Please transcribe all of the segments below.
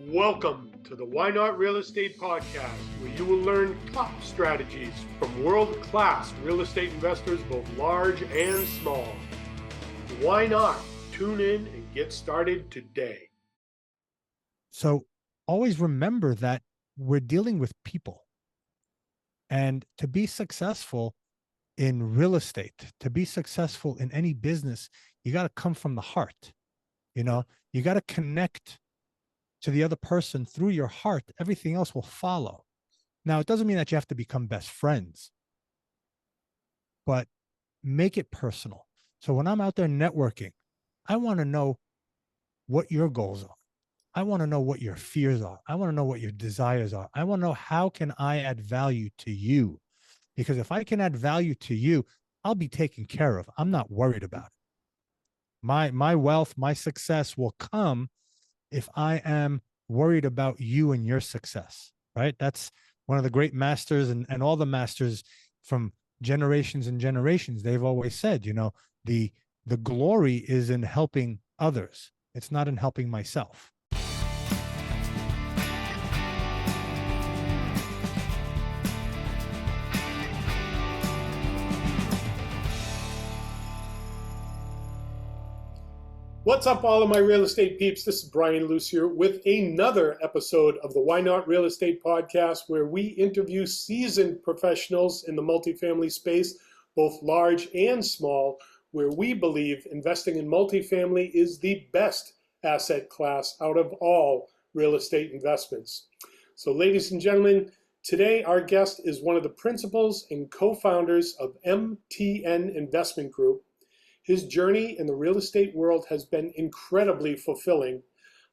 Welcome to the Why Not Real Estate Podcast, where you will learn top strategies from world-class real estate investors, both large and small. Why not? Tune in and get started today. So always remember that we're dealing with people. And to be successful in real estate, to be successful in any business, you got to come from the heart. You got to connect to the other person through your heart. Everything else will follow. Now, it doesn't mean that you have to become best friends, but make it personal. So when I'm out there networking, I want to know what your goals are. I want to know what your fears are. I want to know what your desires are. I want to know how can I add value to you? Because if I can add value to you, I'll be taken care of. I'm not worried about it. My wealth, my success will come if I am worried about you and your success, right? That's one of the great masters and all the masters from generations and generations. They've always said, the glory is in helping others. It's not in helping myself. What's up, all of my real estate peeps? This is Brian Lucier with another episode of the Why Not Real Estate Podcast, where we interview seasoned professionals in the multifamily space, both large and small, where we believe investing in multifamily is the best asset class out of all real estate investments. So, ladies and gentlemen, today our guest is one of the principals and co-founders of MTN Investment Group. His journey in the real estate world has been incredibly fulfilling,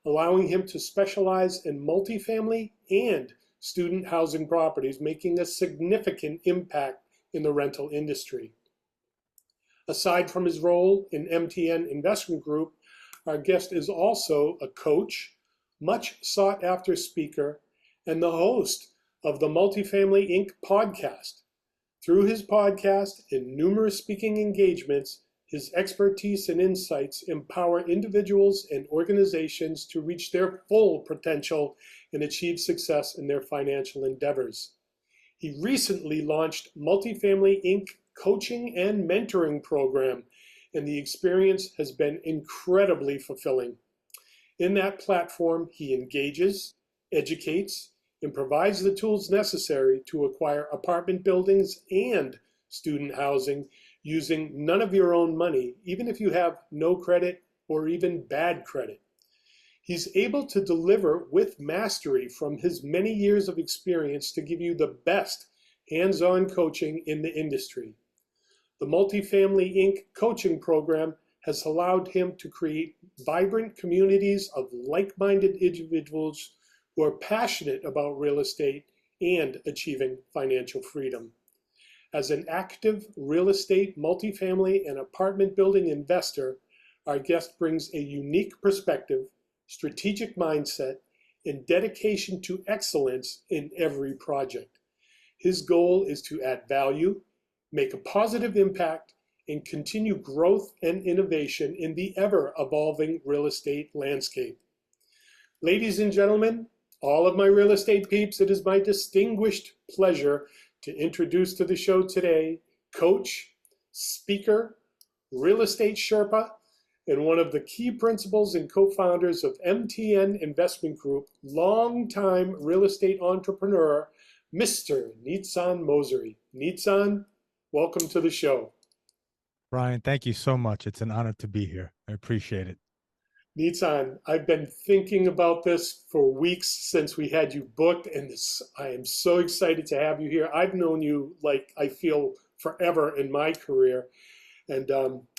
allowing him to specialize in multifamily and student housing properties, making a significant impact in the rental industry. Aside from his role in MTN Investment Group, our guest is also a coach, much sought after speaker, and the host of the MultiFamily Inc. podcast. Through his podcast and numerous speaking engagements, his expertise and insights empower individuals and organizations to reach their full potential and achieve success in their financial endeavors. He recently launched MultiFamily Inc. coaching and mentoring program, and the experience has been incredibly fulfilling. In that platform, he engages, educates, and provides the tools necessary to acquire apartment buildings and student housing using none of your own money, even if you have no credit or even bad credit. He's able to deliver with mastery from his many years of experience to give you the best hands-on coaching in the industry. The MultiFamily Inc. coaching program has allowed him to create vibrant communities of like-minded individuals who are passionate about real estate and achieving financial freedom. As an active real estate, multifamily, and apartment building investor, our guest brings a unique perspective, strategic mindset, and dedication to excellence in every project. His goal is to add value, make a positive impact, and continue growth and innovation in the ever-evolving real estate landscape. Ladies and gentlemen, all of my real estate peeps, it is my distinguished pleasure to introduce to the show today coach, speaker, real estate Sherpa, and one of the key principals and co-founders of MTN Investment Group, longtime real estate entrepreneur, Mr. Nizan Mosery. Nizan, welcome to the show. Brian, thank you so much. It's an honor to be here. I appreciate it. Nizan, I've been thinking about this for weeks since we had you booked, and I am so excited to have you here. I've known you, I feel, forever in my career. And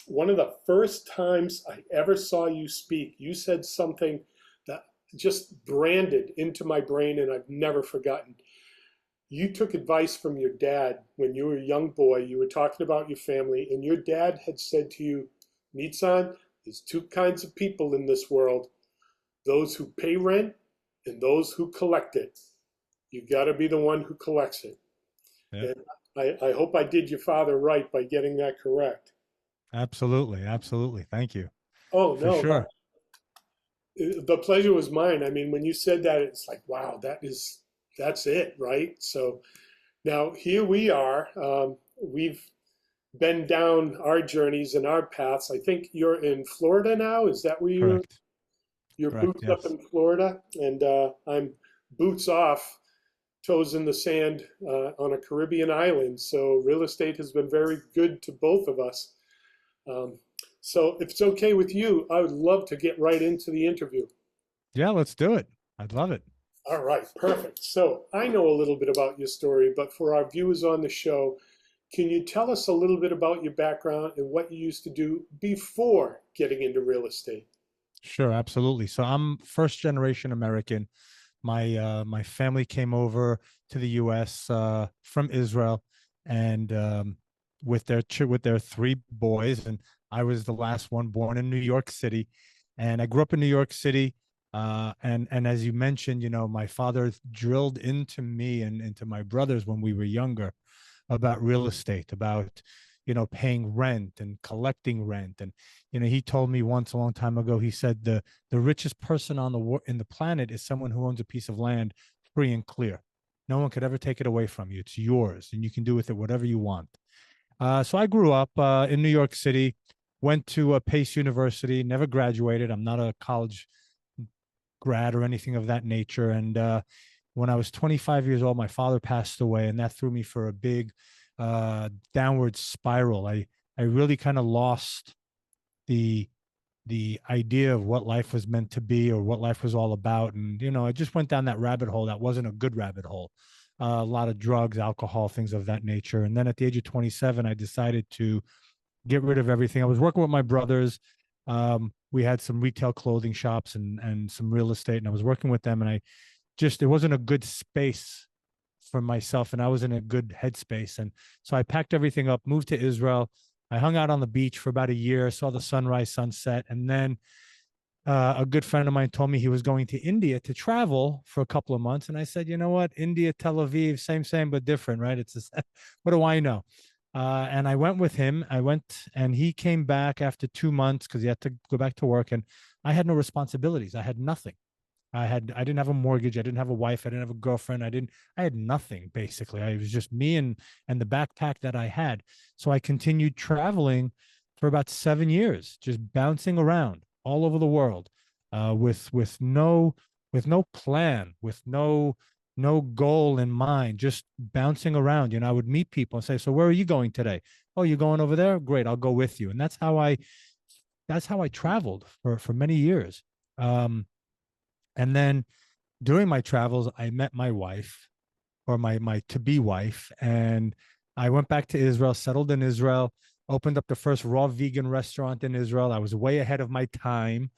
one of the first times I ever saw you speak, you said something that just branded into my brain, and I've never forgotten. You took advice from your dad when you were a young boy. You were talking about your family, and your dad had said to you, Nizan, there's two kinds of people in this world, those who pay rent and those who collect it. You got to be the one who collects it. Yeah. And I hope I did your father right by getting that correct. Absolutely. Absolutely. Thank you. Oh, no. For sure. The pleasure was mine. I mean, when you said that, it's like, wow, that's it, right? So now here we are. We've been down our journeys and our paths. I think you're in Florida now. Is that where Correct. you're Correct. boots up Yes. in Florida? And I'm boots off, toes in the sand on a Caribbean island. So real estate has been very good to both of us. Um, so if it's okay with you, I would love to get right into the interview. Yeah, let's do it. I'd love it. All right, perfect. So I know a little bit about your story, but for our viewers on the show, can you tell us a little bit about your background and what you used to do before getting into real estate? Sure, absolutely. So I'm first generation American. My family came over to the U.S. From Israel, and with their three boys, and I was the last one born in New York City, and I grew up in New York City. And as you mentioned, my father drilled into me and into my brothers when we were younger about real estate, about paying rent and collecting rent. And he told me once a long time ago, he said the richest person on in the planet is someone who owns a piece of land free and clear. No one could ever take it away from you. It's yours, and you can do with it whatever you want. So I grew up in New York City, went to Pace University, never graduated. I'm not a college grad or anything of that nature. And when I was 25 years old, my father passed away, and that threw me for a big downward spiral. I really kind of lost the idea of what life was meant to be or what life was all about. And I just went down that rabbit hole that wasn't a good rabbit hole. A lot of drugs, alcohol, things of that nature. And then at the age of 27, I decided to get rid of everything. I was working with my brothers. We had some retail clothing shops and some real estate, and I was working with them. And it wasn't a good space for myself, and I was in a good headspace. And so I packed everything up, moved to Israel. I hung out on the beach for about a year, saw the sunrise, sunset, and then a good friend of mine told me he was going to India to travel for a couple of months. And I said, you know what? India, Tel Aviv, same, but different, right? What do I know? And I went with him. I went and he came back after 2 months because he had to go back to work. And I had no responsibilities. I had nothing. I didn't have a mortgage. I didn't have a wife. I didn't have a girlfriend. I had nothing basically. I was just me and the backpack that I had. So I continued traveling for about 7 years, just bouncing around all over the world, with no plan, with no goal in mind, just bouncing around. I would meet people and say, "So where are you going today?" "Oh, you're going over there? Great, I'll go with you." And that's how I traveled for many years. Um, and then during my travels, I met my wife, or my to be wife, and I went back to Israel, settled in Israel, opened up the first raw vegan restaurant in Israel. I was way ahead of my time.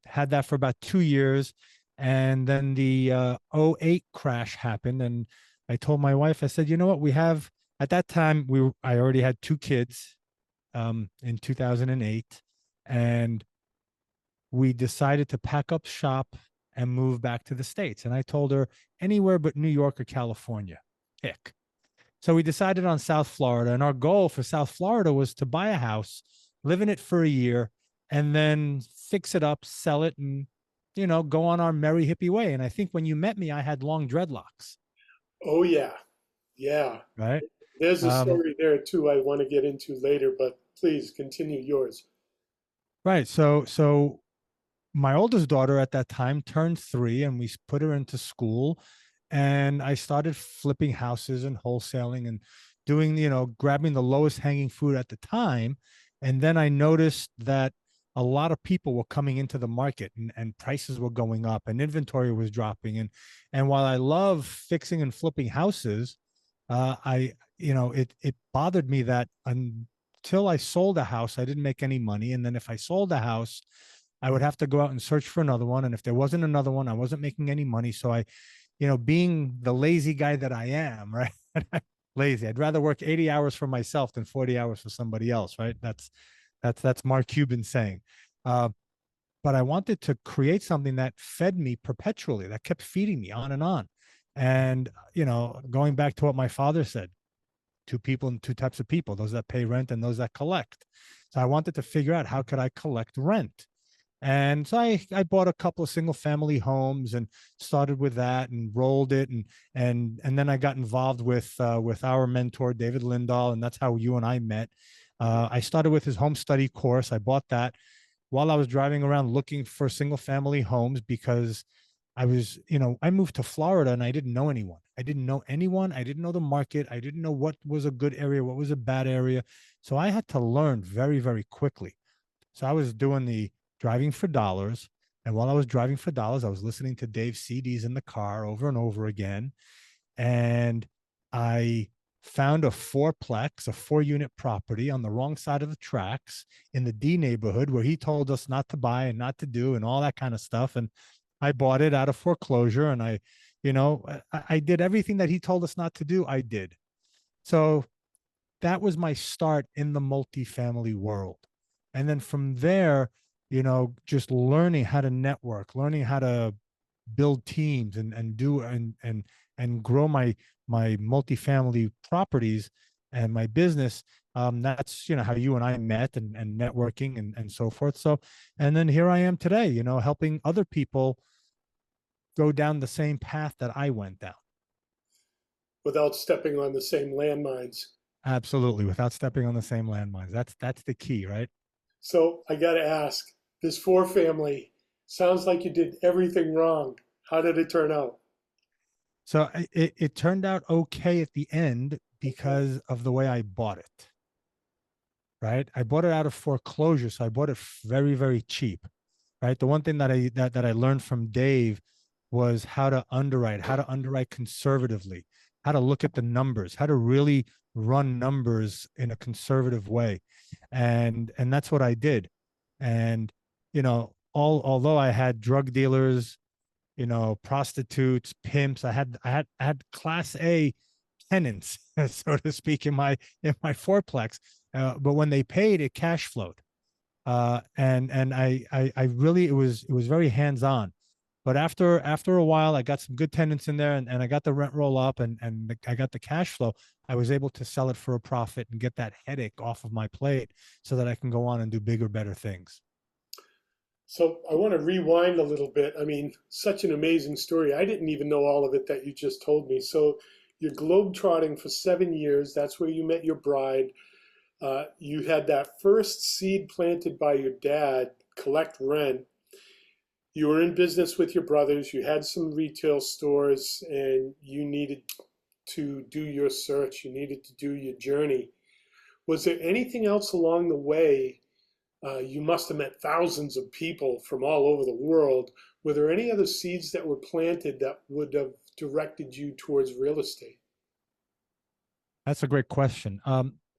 Had that for about 2 years, and then the '08 crash happened, and I told my wife, I said, you know what, we have at that time I already had two kids in 2008, and we decided to pack up shop and move back to the States. And I told her anywhere but New York or California. Pick. So we decided on South Florida. And our goal for South Florida was to buy a house, live in it for a year, and then fix it up, sell it, and, go on our merry hippie way. And I think when you met me, I had long dreadlocks, Oh, yeah. Yeah. right? There's a Um, story there too I want to get into later, but please continue yours. right. So my oldest daughter at that time turned 3, and we put her into school, and I started flipping houses and wholesaling and doing, grabbing the lowest hanging fruit at the time. And then I noticed that a lot of people were coming into the market, and prices were going up and inventory was dropping. And while I love fixing and flipping houses, it bothered me that until I sold a house, I didn't make any money. And then if I sold a house, I would have to go out and search for another one. And if there wasn't another one, I wasn't making any money. So being the lazy guy that I am, right? Lazy. I'd rather work 80 hours for myself than 40 hours for somebody else, right? That's Mark Cuban saying. Uh, but I wanted to create something that fed me perpetually, that kept feeding me on and on. And, going back to what my father said, two types of people, those that pay rent and those that collect. So I wanted to figure out how could I collect rent. And so I bought a couple of single family homes and started with that and rolled it, and then I got involved with our mentor David Lindahl, and that's how you and I met. I started with his home study course. I bought that while I was driving around looking for single family homes because I was, I moved to Florida and I didn't know anyone. I didn't know anyone. I didn't know the market. I didn't know what was a good area, what was a bad area. So I had to learn very, very quickly. So I was doing the driving for dollars. And while I was driving for dollars, I was listening to Dave's CDs in the car over and over again. And I found a fourplex, a 4 unit property on the wrong side of the tracks in the D neighborhood where he told us not to buy and not to do and all that kind of stuff. And I bought it out of foreclosure and I did everything that he told us not to do. I did. So that was my start in the multifamily world. And then from there, just learning how to network, learning how to build teams and do and grow my multifamily properties and my business. That's how you and I met and networking and so forth. So, and then here I am today, helping other people go down the same path that I went down. without stepping on the same landmines. Absolutely, without stepping on the same landmines. That's the key, right? So I got to ask, this four family sounds like you did everything wrong. How did it turn out? So it turned out okay at the end Okay. because of the way I bought it. Right, I bought it out of foreclosure, so I bought it very, very cheap. Right, the one thing that I learned from Dave was how to underwrite conservatively, how to look at the numbers, how to really run numbers in a conservative way, and that's what I did. And although I had drug dealers, prostitutes, pimps. I had class A tenants, so to speak, in my fourplex. But when they paid, it cash flowed. And I really it was very hands on. But after a while, I got some good tenants in there, and I got the rent roll up, and I got the cash flow. I was able to sell it for a profit and get that headache off of my plate, so that I can go on and do bigger, better things. So I want to rewind a little bit. I mean, such an amazing story. I didn't even know all of it that you just told me. So you're globetrotting for 7 years. That's where you met your bride. You had that first seed planted by your dad, collect rent. You were in business with your brothers. You had some retail stores, and you needed to do your search. You needed to do your journey. Was there anything else along the way? You must have met thousands of people from all over the world. Were there any other seeds that were planted that would have directed you towards real estate? That's a great question.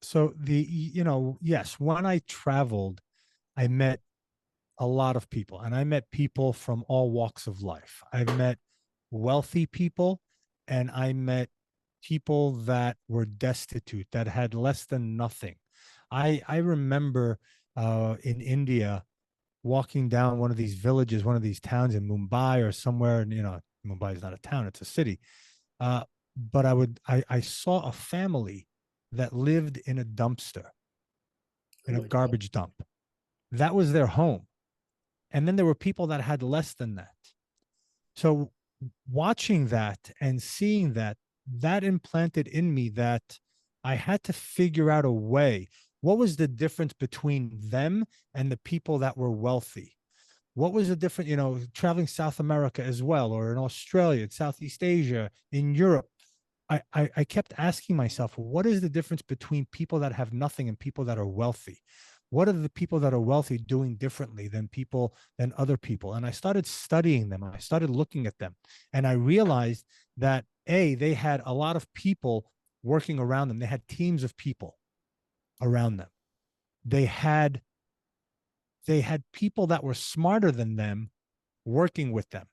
So yes, when I traveled, I met a lot of people, and I met people from all walks of life. I've met wealthy people, and I met people that were destitute, that had less than nothing. I remember in India walking down one of these villages, one of these towns in Mumbai or somewhere, and Mumbai is not a town, it's a city. Uh, but I saw a family that lived in a dumpster, Oh in a my God. garbage dump. That was their home. And then there were people that had less than that. So watching that and seeing that, that implanted in me that I had to figure out a way. What was the difference between them and the people that were wealthy? What was the difference, traveling South America as well, or in Australia, in Southeast Asia, in Europe? I kept asking myself, what is the difference between people that have nothing and people that are wealthy? What are the people that are wealthy doing differently than other people? And I started studying them. I started looking at them, and I realized that they had a lot of people working around them. They had teams of people around them. They had people that were smarter than them working with them,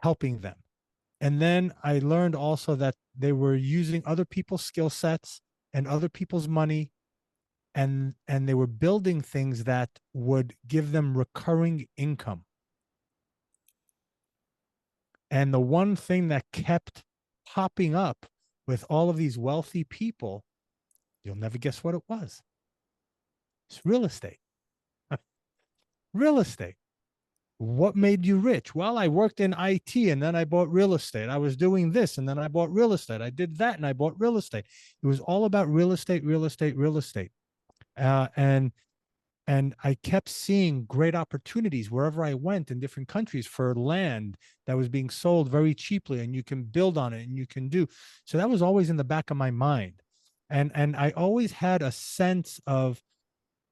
helping them. And then I learned also that they were using other people's skill sets and other people's money, and they were building things that would give them recurring income. And the one thing that kept popping up with all of these wealthy people, you'll never guess what it was. It's real estate. Real estate. What made you rich? Well, I worked in IT and then I bought real estate. I was doing this and then I bought real estate. I did that and I bought real estate. It was all about real estate, real estate, real estate. Uh, and and I kept seeing great opportunities wherever I went in different countries for land that was being sold very cheaply, and you can build on it and you can do. So that was always in the back of my mind, and I always had a sense of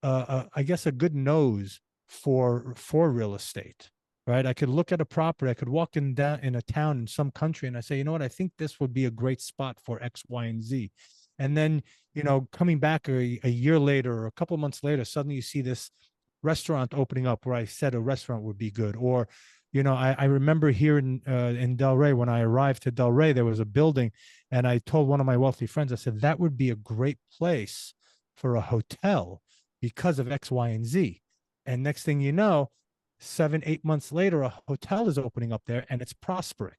I guess a good nose for real estate, right? I could look at a property, I could walk in down in a town in some country, and I say, you know what, I think this would be a great spot for X, Y, and Z. And then, coming back a year later or a couple of months later, suddenly you see this restaurant opening up where I said a restaurant would be good. Or, I remember here in Delray, when I arrived to Delray, there was a building, and I told one of my wealthy friends, I said that would be a great place for a hotel because of X, Y, and Z. And next thing you know, 7, 8 months later, a hotel is opening up there and it's prospering.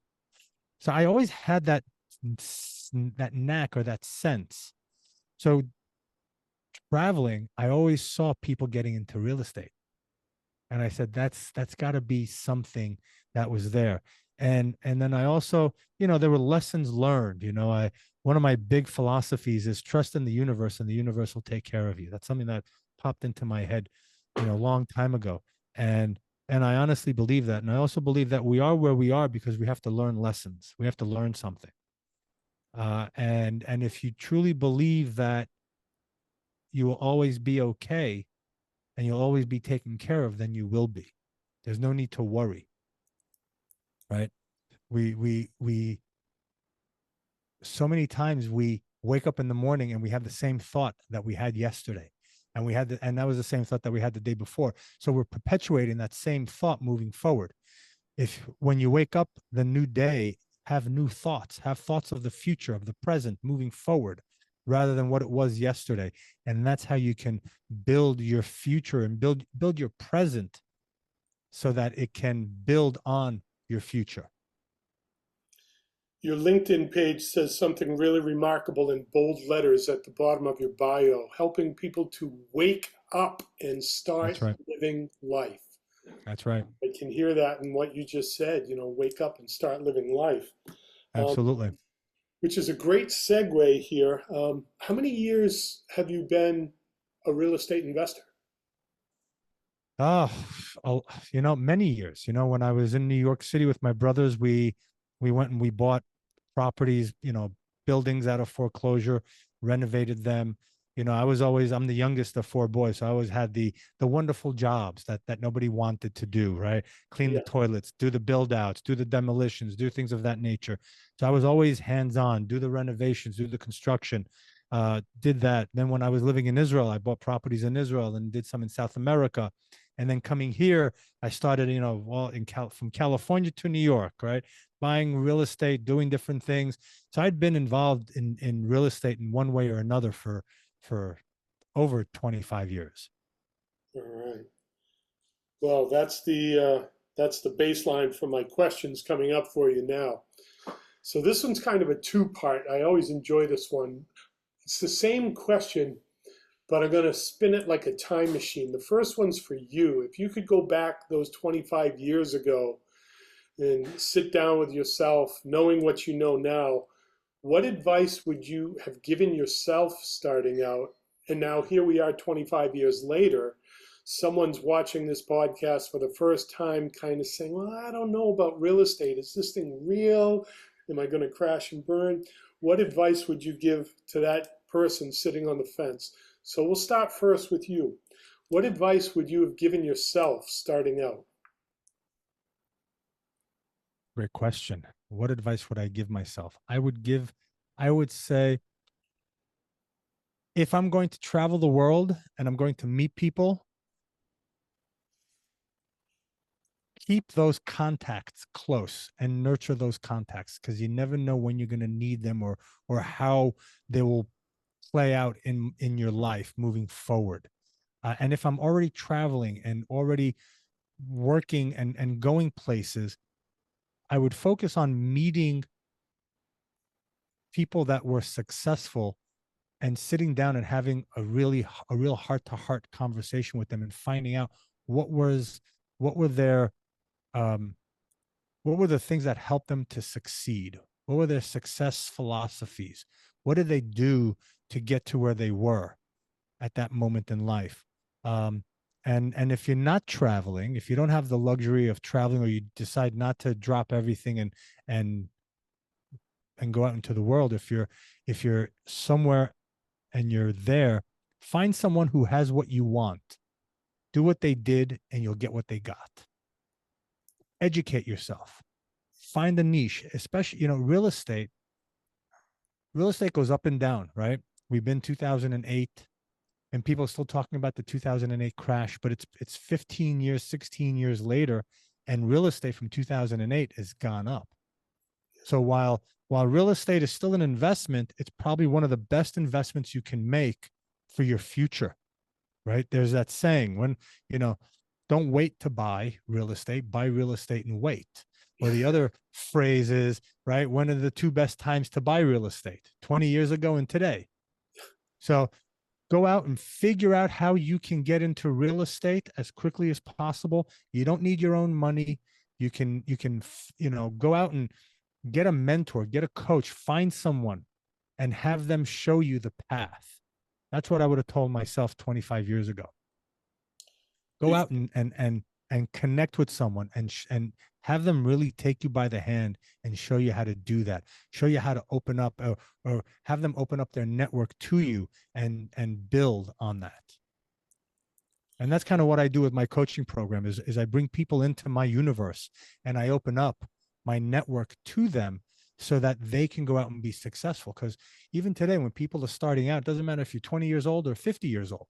So I always had that knack or that sense. So traveling, I always saw people getting into real estate. And I said, that's got to be something that was there. And then I also, there were lessons learned. I one of my big philosophies is trust in the universe, and the universe will take care of you. That's something that popped into my head, a long time ago. And I honestly believe that. And I also believe that we are where we are because we have to learn lessons. We have to learn something. And if you truly believe that you will always be okay and you'll always be taken care of, then you will be. There's no need to worry, right? We so many times we wake up in the morning and we have the same thought that we had yesterday, and that was the same thought that we had the day before. So we're perpetuating that same thought moving forward. If when you wake up the new day, have new thoughts, have thoughts of the future, of the present, moving forward, rather than what it was yesterday. And that's how you can build your future and build your present so that it can build on your future. Your LinkedIn page says something really remarkable in bold letters at the bottom of your bio, helping people to wake up and That's start right. living life. That's right. I can hear that in what you just said, wake up and start living life, Absolutely. which is a great segue here. How many years have you been a real estate investor? Oh, many years. When I was in New York City with my brothers, we went and we bought properties, buildings out of foreclosure, renovated them. I'm the youngest of four boys, so I always had the wonderful jobs that nobody wanted to do, right? Clean the Yeah. toilets, do the build outs, do the demolitions, do things of that nature. So I was always hands on, do the renovations, do the construction. Did that. Then when I was living in Israel, I bought properties in Israel and did some in South America. And then coming here, I started, from California to New York, right? Buying real estate, doing different things. So I'd been involved in real estate in one way or another for over 25 years. All right. Well, that's the baseline for my questions coming up for you now. So this one's kind of a two-part. I always enjoy this one. It's the same question, but I'm going to spin it like a time machine. The first one's for you. If you could go back those 25 years ago and sit down with yourself, knowing what you know now, what advice would you have given yourself starting out? And now here we are 25 years later. Someone's watching this podcast for the first time, kind of saying, well, I don't know about real estate. Is this thing real? Am I going to crash and burn? What advice would you give to that person sitting on the fence? So we'll start first with you. What advice would you have given yourself starting out? Great question. What advice would I give myself? I would say, if I'm going to travel the world and I'm going to meet people, keep those contacts close and nurture those contacts, because you never know when you're going to need them, or how they will play out in your life moving forward. And if I'm already traveling and already working and going places, I would focus on meeting people that were successful and sitting down and having a real heart to heart conversation with them and finding out What was what were their um, what were the things that helped them to succeed? What were their success philosophies? What did they do to get to where they were at that moment in life? Um, and if you're not traveling, if you don't have the luxury of traveling, or you decide not to drop everything and and go out into the world, if you're somewhere and you're there, find someone who has what you want. Do what they did, and you'll get what they got. Educate yourself. Find a niche, especially, real estate goes up and down, right? We've been 2008, and people are still talking about the 2008 crash, but it's 15 years, 16 years later, and real estate from 2008 has gone up. So while real estate is still an investment, it's probably one of the best investments you can make for your future, right? There's that saying, when, you know, don't wait to buy real estate and wait. Or the other phrase is, right, when are the two best times to buy real estate? 20 years ago and today. So go out and figure out how you can get into real estate as quickly as possible. You don't need your own money. You can go out and get a mentor, get a coach, find someone, and have them show you the path. That's what I would have told myself 25 years ago. Go out and connect with someone, and have them really take you by the hand and show you how to do that. Show you how to open up, or have them open up their network to you, and build on that. And that's kind of what I do with my coaching program is I bring people into my universe, and I open up my network to them so that they can go out and be successful. Because even today, when people are starting out, it doesn't matter if you're 20 years old or 50 years old.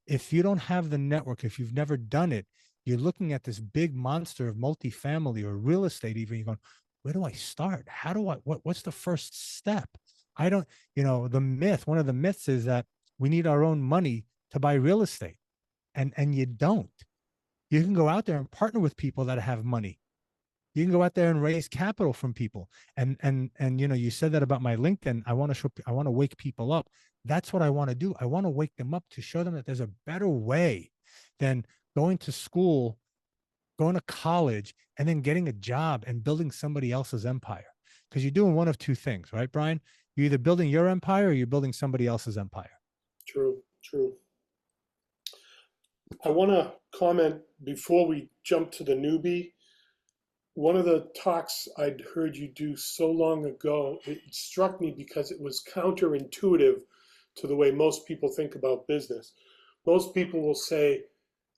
If you don't have the network, if you've never done it, you're looking at this big monster of multifamily or real estate, even you're going, where do I start? How do what's the first step? I don't, one of the myths is that we need our own money to buy real estate. And you don't. You can go out there and partner with people that have money. You can go out there and raise capital from people. And you said that about my LinkedIn. I want to wake people up. That's what I want to do. I want to wake them up to show them that there's a better way than going to school, going to college, and then getting a job and building somebody else's empire. Because you're doing one of two things, right, Brian? You're either building your empire or you're building somebody else's empire. True, true. I want to comment before we jump to the newbie. One of the talks I'd heard you do so long ago, it struck me because it was counterintuitive to the way most people think about business. Most people will say,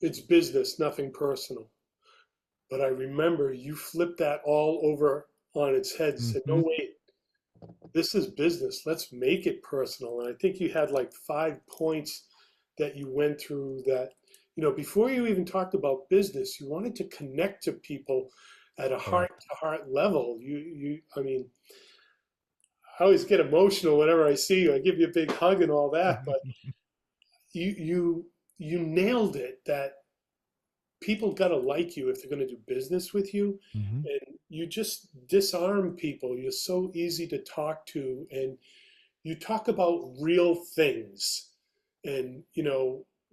it's business, nothing personal. But I remember you flipped that all over on its head and said, no, Mm-hmm. wait, this is business. Let's make it personal. And I think you had like 5 points that you went through that, before you even talked about business, you wanted to connect to people at a heart to heart level. I mean, I always get emotional whenever I see you. I give you a big hug and all that, but you nailed it, that people got to like you if they're going to do business with you. Mm-hmm. And you just disarm people. You're so easy to talk to, and you talk about real things. And,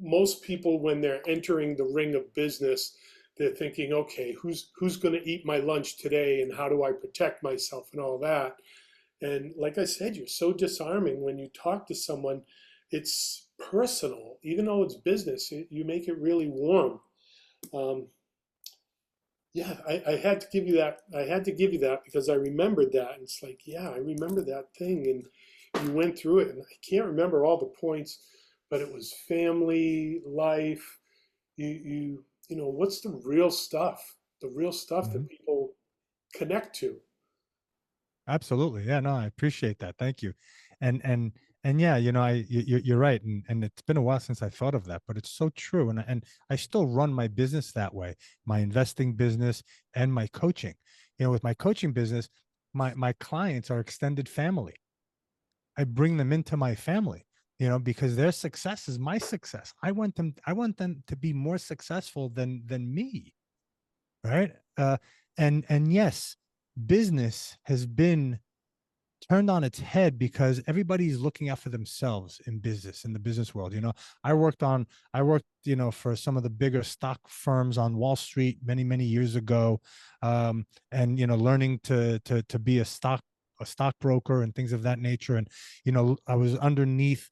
most people, when they're entering the ring of business, they're thinking, okay, who's going to eat my lunch today, and how do I protect myself and all that. And like I said, you're so disarming when you talk to someone. It's personal, even though it's business. You make it really warm. Um, yeah, I had to give you that. I had to give you that because I remembered that. And it's like, yeah, I remember that thing. And you went through it. And I can't remember all the points, but it was family, life. What's the real stuff? The real stuff Mm-hmm. that people connect to. Absolutely. Yeah, no, I appreciate that. Thank you. And yeah, you're right. And it's been a while since I thought of that, but it's so true. And I still run my business that way, my investing business and my coaching. With my coaching business, my clients are extended family. I bring them into my family, because their success is my success. I want them to be more successful than me. Right. And yes, business has been turned on its head because everybody's looking out for themselves in business, in the business world. I worked for some of the bigger stock firms on Wall Street many, many years ago. And learning to be a stockbroker and things of that nature. And I was underneath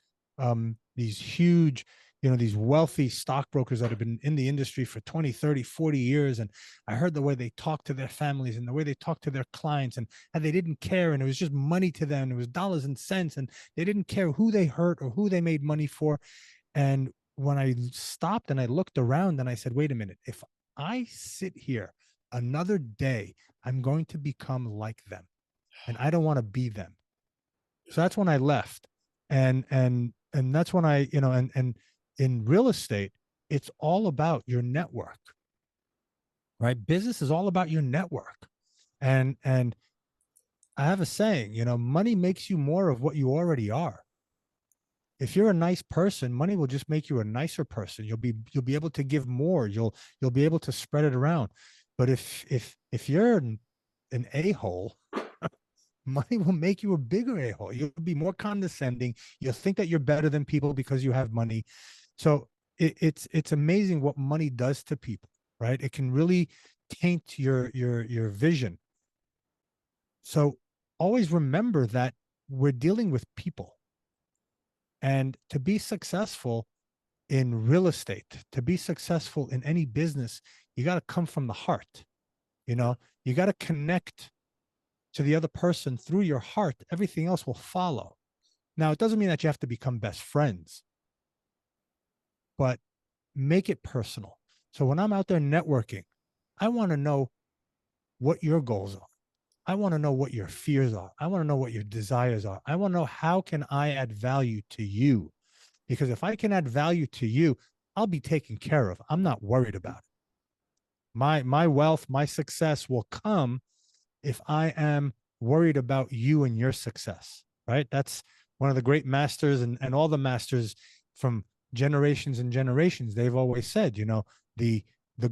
these huge, these wealthy stockbrokers that have been in the industry for 20, 30, 40 years. And I heard the way they talk to their families and the way they talk to their clients, and they didn't care. And it was just money to them. It was dollars and cents. And they didn't care who they hurt or who they made money for. And when I stopped and I looked around and I said, wait a minute, if I sit here another day, I'm going to become like them. And I don't want to be them. So that's when I left. And that's when and in real estate, it's all about your network, right? Business is all about your network. And I have a saying, money makes you more of what you already are. If you're a nice person, money will just make you a nicer person. You'll be able to give more. You'll be able to spread it around. But if you're an a-hole, money will make you a bigger a-hole. You'll be more condescending. You'll think that you're better than people because you have money. So it's amazing what money does to people, right? It can really taint your vision. So always remember that we're dealing with people. And to be successful in real estate, to be successful in any business, you got to come from the heart. You got to connect to the other person through your heart. Everything else will follow. Now, it doesn't mean that you have to become best friends, but make it personal. So when I'm out there networking, I want to know what your goals are. I want to know what your fears are. I want to know what your desires are. I want to know how can I add value to you? Because if I can add value to you, I'll be taken care of. I'm not worried about it. My wealth, my success will come if I am worried about you and your success, right? That's one of the great masters and all the masters from generations and generations. They've always said, the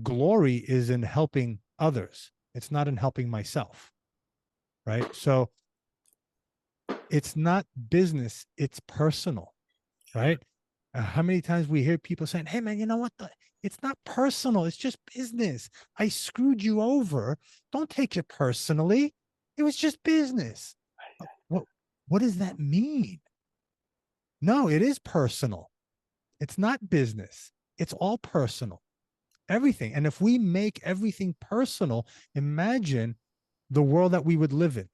glory is in helping others. It's not in helping myself. Right. So it's not business, it's personal. Right. How many times we hear people saying, hey, man, you know what? It's not personal. It's just business. I screwed you over. Don't take it personally. It was just business. What does that mean? No, it is personal. It's not business. It's all personal. Everything. And if we make everything personal, imagine the world that we would live in.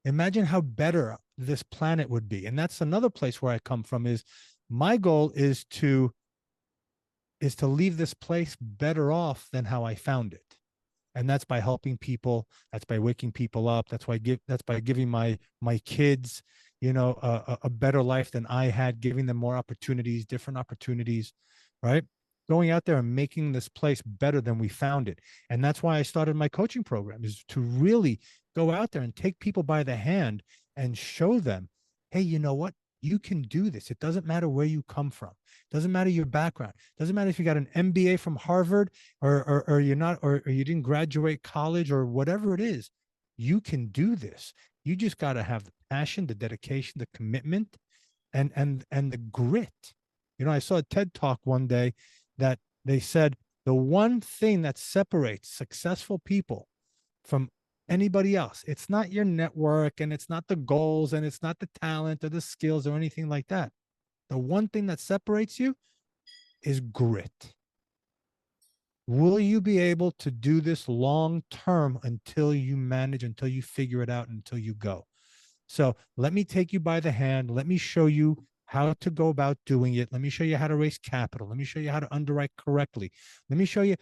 Imagine how better this planet would be. And that's another place where I come from. Is my goal is to leave this place better off than how I found it. And that's by helping people. That's by waking people up. That's by giving my kids, a better life than I had, giving them more opportunities, different opportunities, right? Going out there and making this place better than we found it. And that's why I started my coaching program, is to really go out there and take people by the hand and show them, hey, you know what? You can do this. It doesn't matter where you come from. It doesn't matter your background. It doesn't matter if you got an MBA from Harvard or you're not, or you didn't graduate college or whatever it is. You can do this. You just got to have the passion, the dedication, the commitment, and the grit. I saw a TED Talk one day that they said the one thing that separates successful people from anybody else, it's not your network, and it's not the goals, and it's not the talent or the skills or anything like that. The one thing that separates you is grit. Will you be able to do this long term until you figure it out, until you go? So let me take you by the hand. Let me show you how to go about doing it. Let me show you how to raise capital. Let me show you how to underwrite correctly. Let me show you,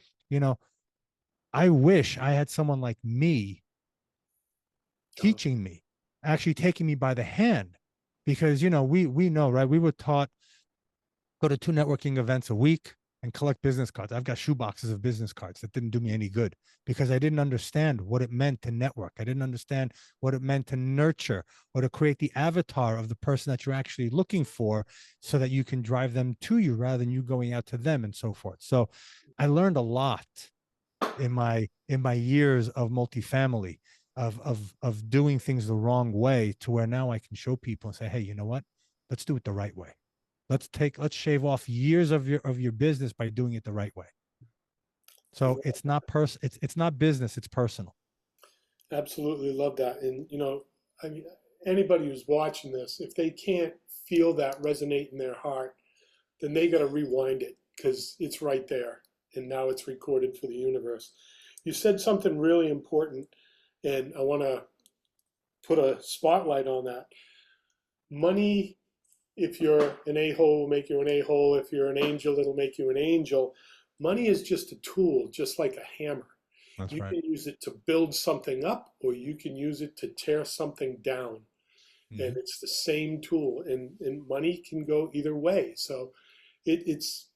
I wish I had someone like me teaching me, actually taking me by the hand, because, we know, right? We were taught, go to 2 networking events a week and collect business cards. I've got shoe boxes of business cards that didn't do me any good because I didn't understand what it meant to network. I didn't understand what it meant to nurture or to create the avatar of the person that you're actually looking for so that you can drive them to you rather than you going out to them and so forth. So I learned a lot in my years of multifamily. of doing things the wrong way, to where now I can show people and say, hey, you know what? Let's do it the right way. Let's shave off years of your business by doing it the right way. So it's not business, it's personal. Absolutely love that. And, I mean, anybody who's watching this, if they can't feel that resonate in their heart, then they got to rewind it because it's right there. And now it's recorded for the universe. You said something really important, and I want to put a spotlight on that. Money, if you're an a-hole, will make you an a-hole. If you're an angel, it'll make you an angel. Money is just a tool, just like a hammer. That's You right. can use it to build something up, or you can use it to tear something down. And it's the same tool, and money can go either way. So it's,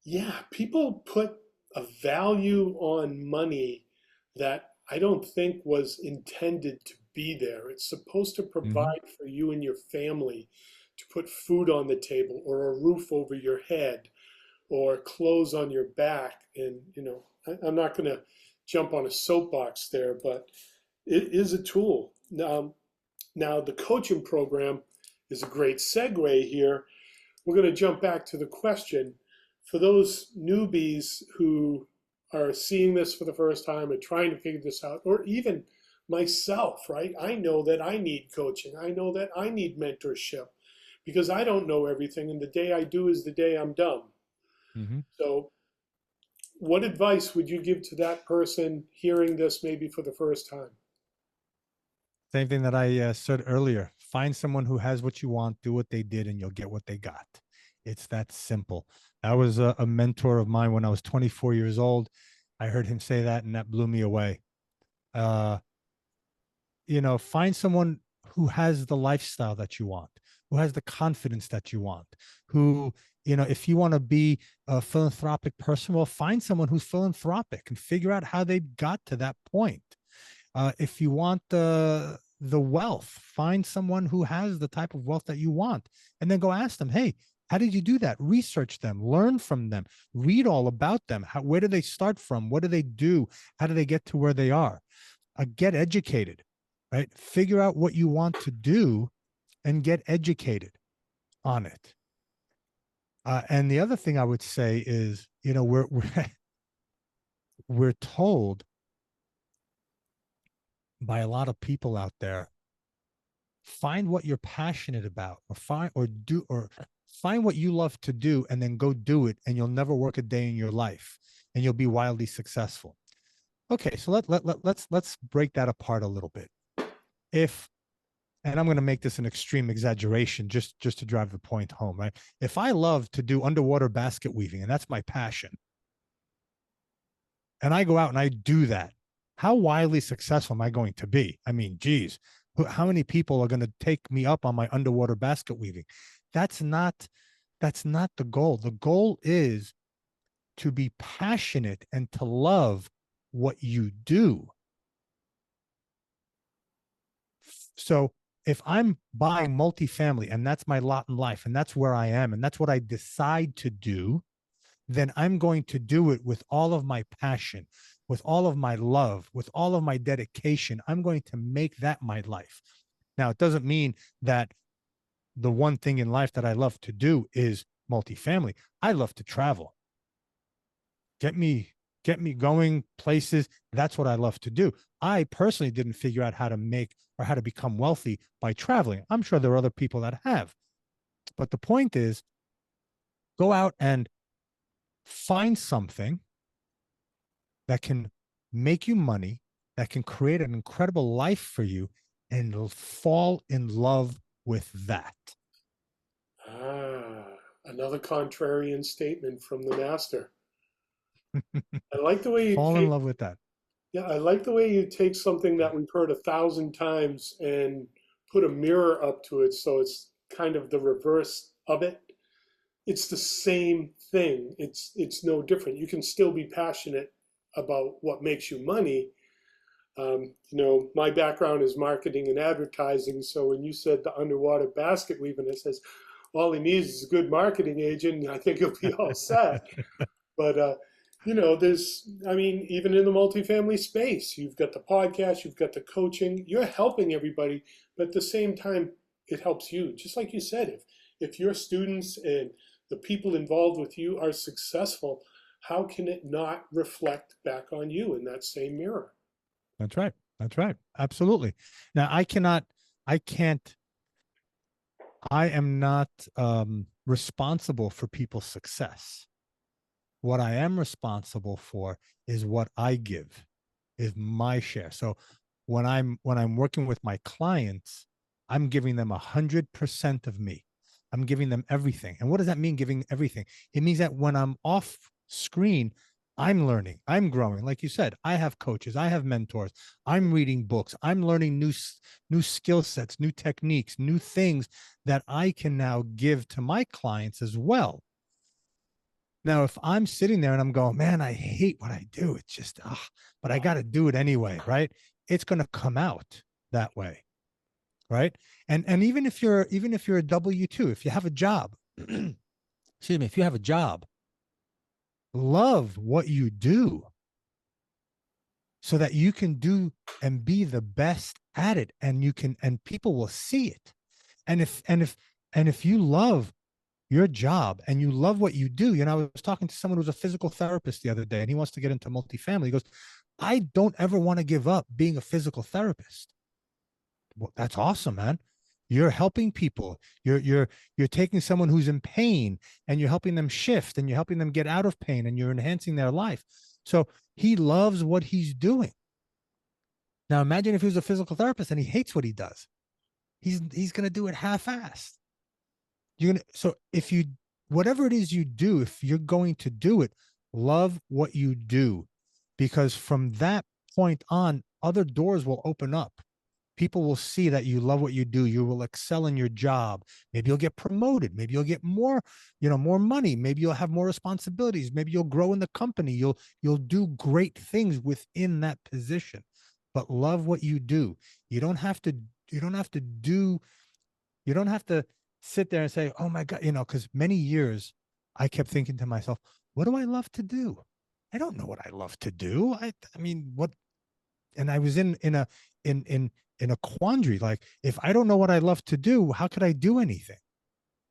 yeah, people put a value on money that I don't think was intended to be there. It's supposed to Mm-hmm. provide for you and your family, to put food on the table, or a roof over your head, or clothes on your back. And, I'm not going to jump on a soapbox there, but it is a tool. Now, the coaching program is a great segue here. We're going to jump back to the question. For those newbies who are seeing this for the first time and trying to figure this out, or even myself, right? I know that I need coaching. I know that I need mentorship because I don't know everything. And the day I do is the day I'm dumb. Mm-hmm. So, what advice would you give to that person hearing this maybe for the first time? Same thing that I said earlier. Find someone who has what you want, do what they did, and you'll get what they got. It's that simple. That was a mentor of mine when I was 24 years old. I heard him say that, and that blew me away. Uh, Find someone who has the lifestyle that you want, who has the confidence that you want, who, if you want to be a philanthropic person, well, find someone who's philanthropic and figure out how they got to that point. If you want the wealth, find someone who has the type of wealth that you want, and then go ask them, hey, how did you do that? Research them, learn from them, read all about them. Where do they start from? What do they do? How do they get to where they are? Get educated, right? Figure out what you want to do and get educated on it. And the other thing I would say is, we're told by a lot of people out there, find what you're passionate about, or find what you love to do, and then go do it, and you'll never work a day in your life, and you'll be wildly successful. Okay, so let's break that apart a little bit. And I'm going to make this an extreme exaggeration just to drive the point home, right? If I love to do underwater basket weaving, and that's my passion, and I go out and I do that, how wildly successful am I going to be? I mean, geez, how many people are going to take me up on my underwater basket weaving? That's not the goal. The goal is to be passionate and to love what you do. So if I'm buying multifamily and that's my lot in life and that's where I am and that's what I decide to do, then I'm going to do it with all of my passion, with all of my love, with all of my dedication. I'm going to make that my life. Now, it doesn't mean that the one thing in life that I love to do is multifamily. I love to travel. Get me going places. That's what I love to do. I personally didn't figure out how to make or how to become wealthy by traveling. I'm sure there are other people that have. But the point is, go out and find something that can make you money, that can create an incredible life for you, and fall in love with that. Another contrarian statement from the master. I like the way you Fall in take, love with that. yeah, I like the way you take something that we've heard 1,000 times and put a mirror up to it, so it's kind of the reverse of it. It's the same thing. It's no different. You can still be passionate about what makes you money. My background is marketing and advertising, so when you said the underwater basket weaving, it says all he needs is a good marketing agent, and I think he'll be all set. But I mean, even in the multifamily space, you've got the podcast, you've got the coaching, you're helping everybody, but at the same time, it helps you. Just like you said, if your students and the people involved with you are successful, how can it not reflect back on you in that same mirror? That's right. That's right. Absolutely. Now I can't, I am not responsible for people's success. What I am responsible for is what I give, is my share. So when I'm working with my clients, I'm giving them 100% of me. I'm giving them everything. And what does that mean, giving everything? It means that when I'm off screen, I'm learning, I'm growing. Like you said, I have coaches, I have mentors, I'm reading books, I'm learning new skill sets, new techniques, new things that I can now give to my clients as well. Now, if I'm sitting there and I'm going, man, I hate what I do, it's just, but I got to do it anyway, right? It's going to come out that way, right? And even if you're a W-2, if you have a job, excuse me, if you have a job, love what you do so that you can do and be the best at it, and you can, and people will see it. And if you love your job and you love what you do. I was talking to someone who's a physical therapist the other day, and he wants to get into multifamily. He goes, I don't ever want to give up being a physical therapist. Well, that's awesome, man. You're helping people. You're taking someone who's in pain, and you're helping them shift, and you're helping them get out of pain, and you're enhancing their life. So he loves what he's doing. Now imagine if he was a physical therapist and he hates what he does. He's gonna do it half-assed. So if you, whatever it is you do, if you're going to do it, love what you do, because from that point on, other doors will open up. People will see that you love what you do. You will excel in your job. Maybe you'll get promoted. Maybe you'll get more, more money. Maybe you'll have more responsibilities. Maybe you'll grow in the company. You'll do great things within that position. But love what you do. You don't have to, you don't have to do, you don't have to sit there and say, oh my God, because many years I kept thinking to myself, what do I love to do? I don't know what I love to do. I mean, what, and I was in a quandary. Like, if I don't know what I love to do, how could I do anything?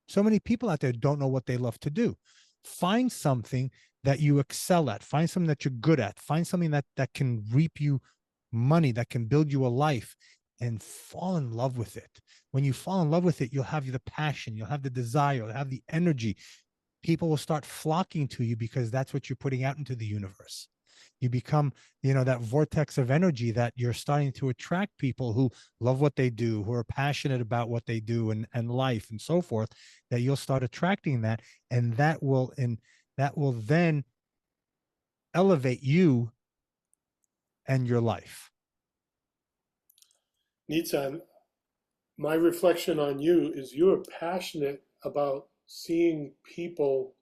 So many people out there don't know what they love to do. Find something that you excel at. Find something that you're good at. Find something that can reap you money, that can build you a life, and fall in love with it. When you fall in love with it, you'll have the passion, you'll have the desire, you'll have the energy. People will start flocking to you because that's what you're putting out into the universe. You become, that vortex of energy that you're starting to attract people who love what they do, who are passionate about what they do, and life and so forth, that you'll start attracting that. And that will then elevate you and your life. Nizan, my reflection on you is you're passionate about seeing people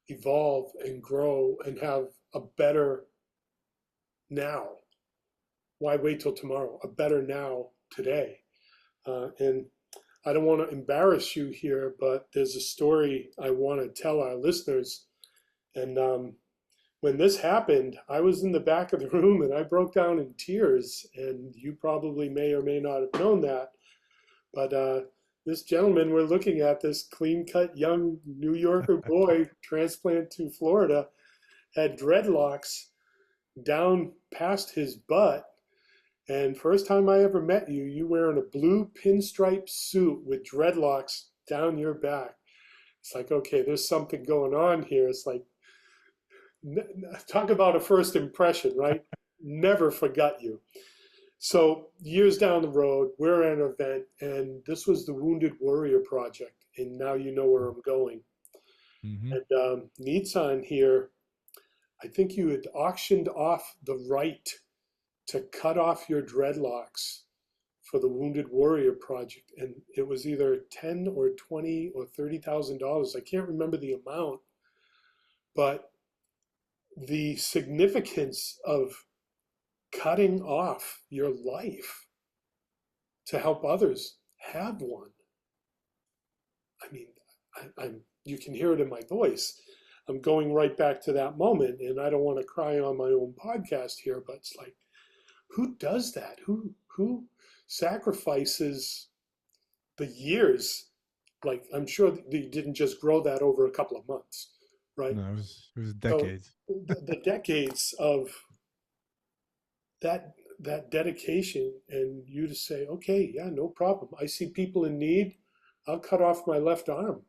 evolve and grow and have a better now. Why wait till tomorrow? A better now today. And I don't want to embarrass you here, but there's a story I want to tell our listeners. And when this happened, I was in the back of the room and I broke down in tears. And you probably may or may not have known that. But this gentleman we're looking at, this clean cut young New Yorker boy, transplant to Florida, had dreadlocks down past his butt. And first time I ever met you, you wearing a blue pinstripe suit with dreadlocks down your back. It's like, okay, there's something going on here. It's like, talk about a first impression, right? Never forgot you. So years down the road, we're at an event, and this was the Wounded Warrior Project, and now you know where I'm going. Mm-hmm. And Nizan here, I think you had auctioned off the right to cut off your dreadlocks for the Wounded Warrior Project, and it was either 10 or 20 or $30,000. I can't remember the amount, but the significance of cutting off your life to help others have one. I mean, you can hear it in my voice. I'm going right back to that moment, and I don't want to cry on my own podcast here, but it's like, who does that? Who sacrifices the years? Like, I'm sure that you didn't just grow that over a couple of months, right? No, it was So decades. the decades of that dedication, and you to say, okay, yeah, no problem. I see people in need. I'll cut off my left arm.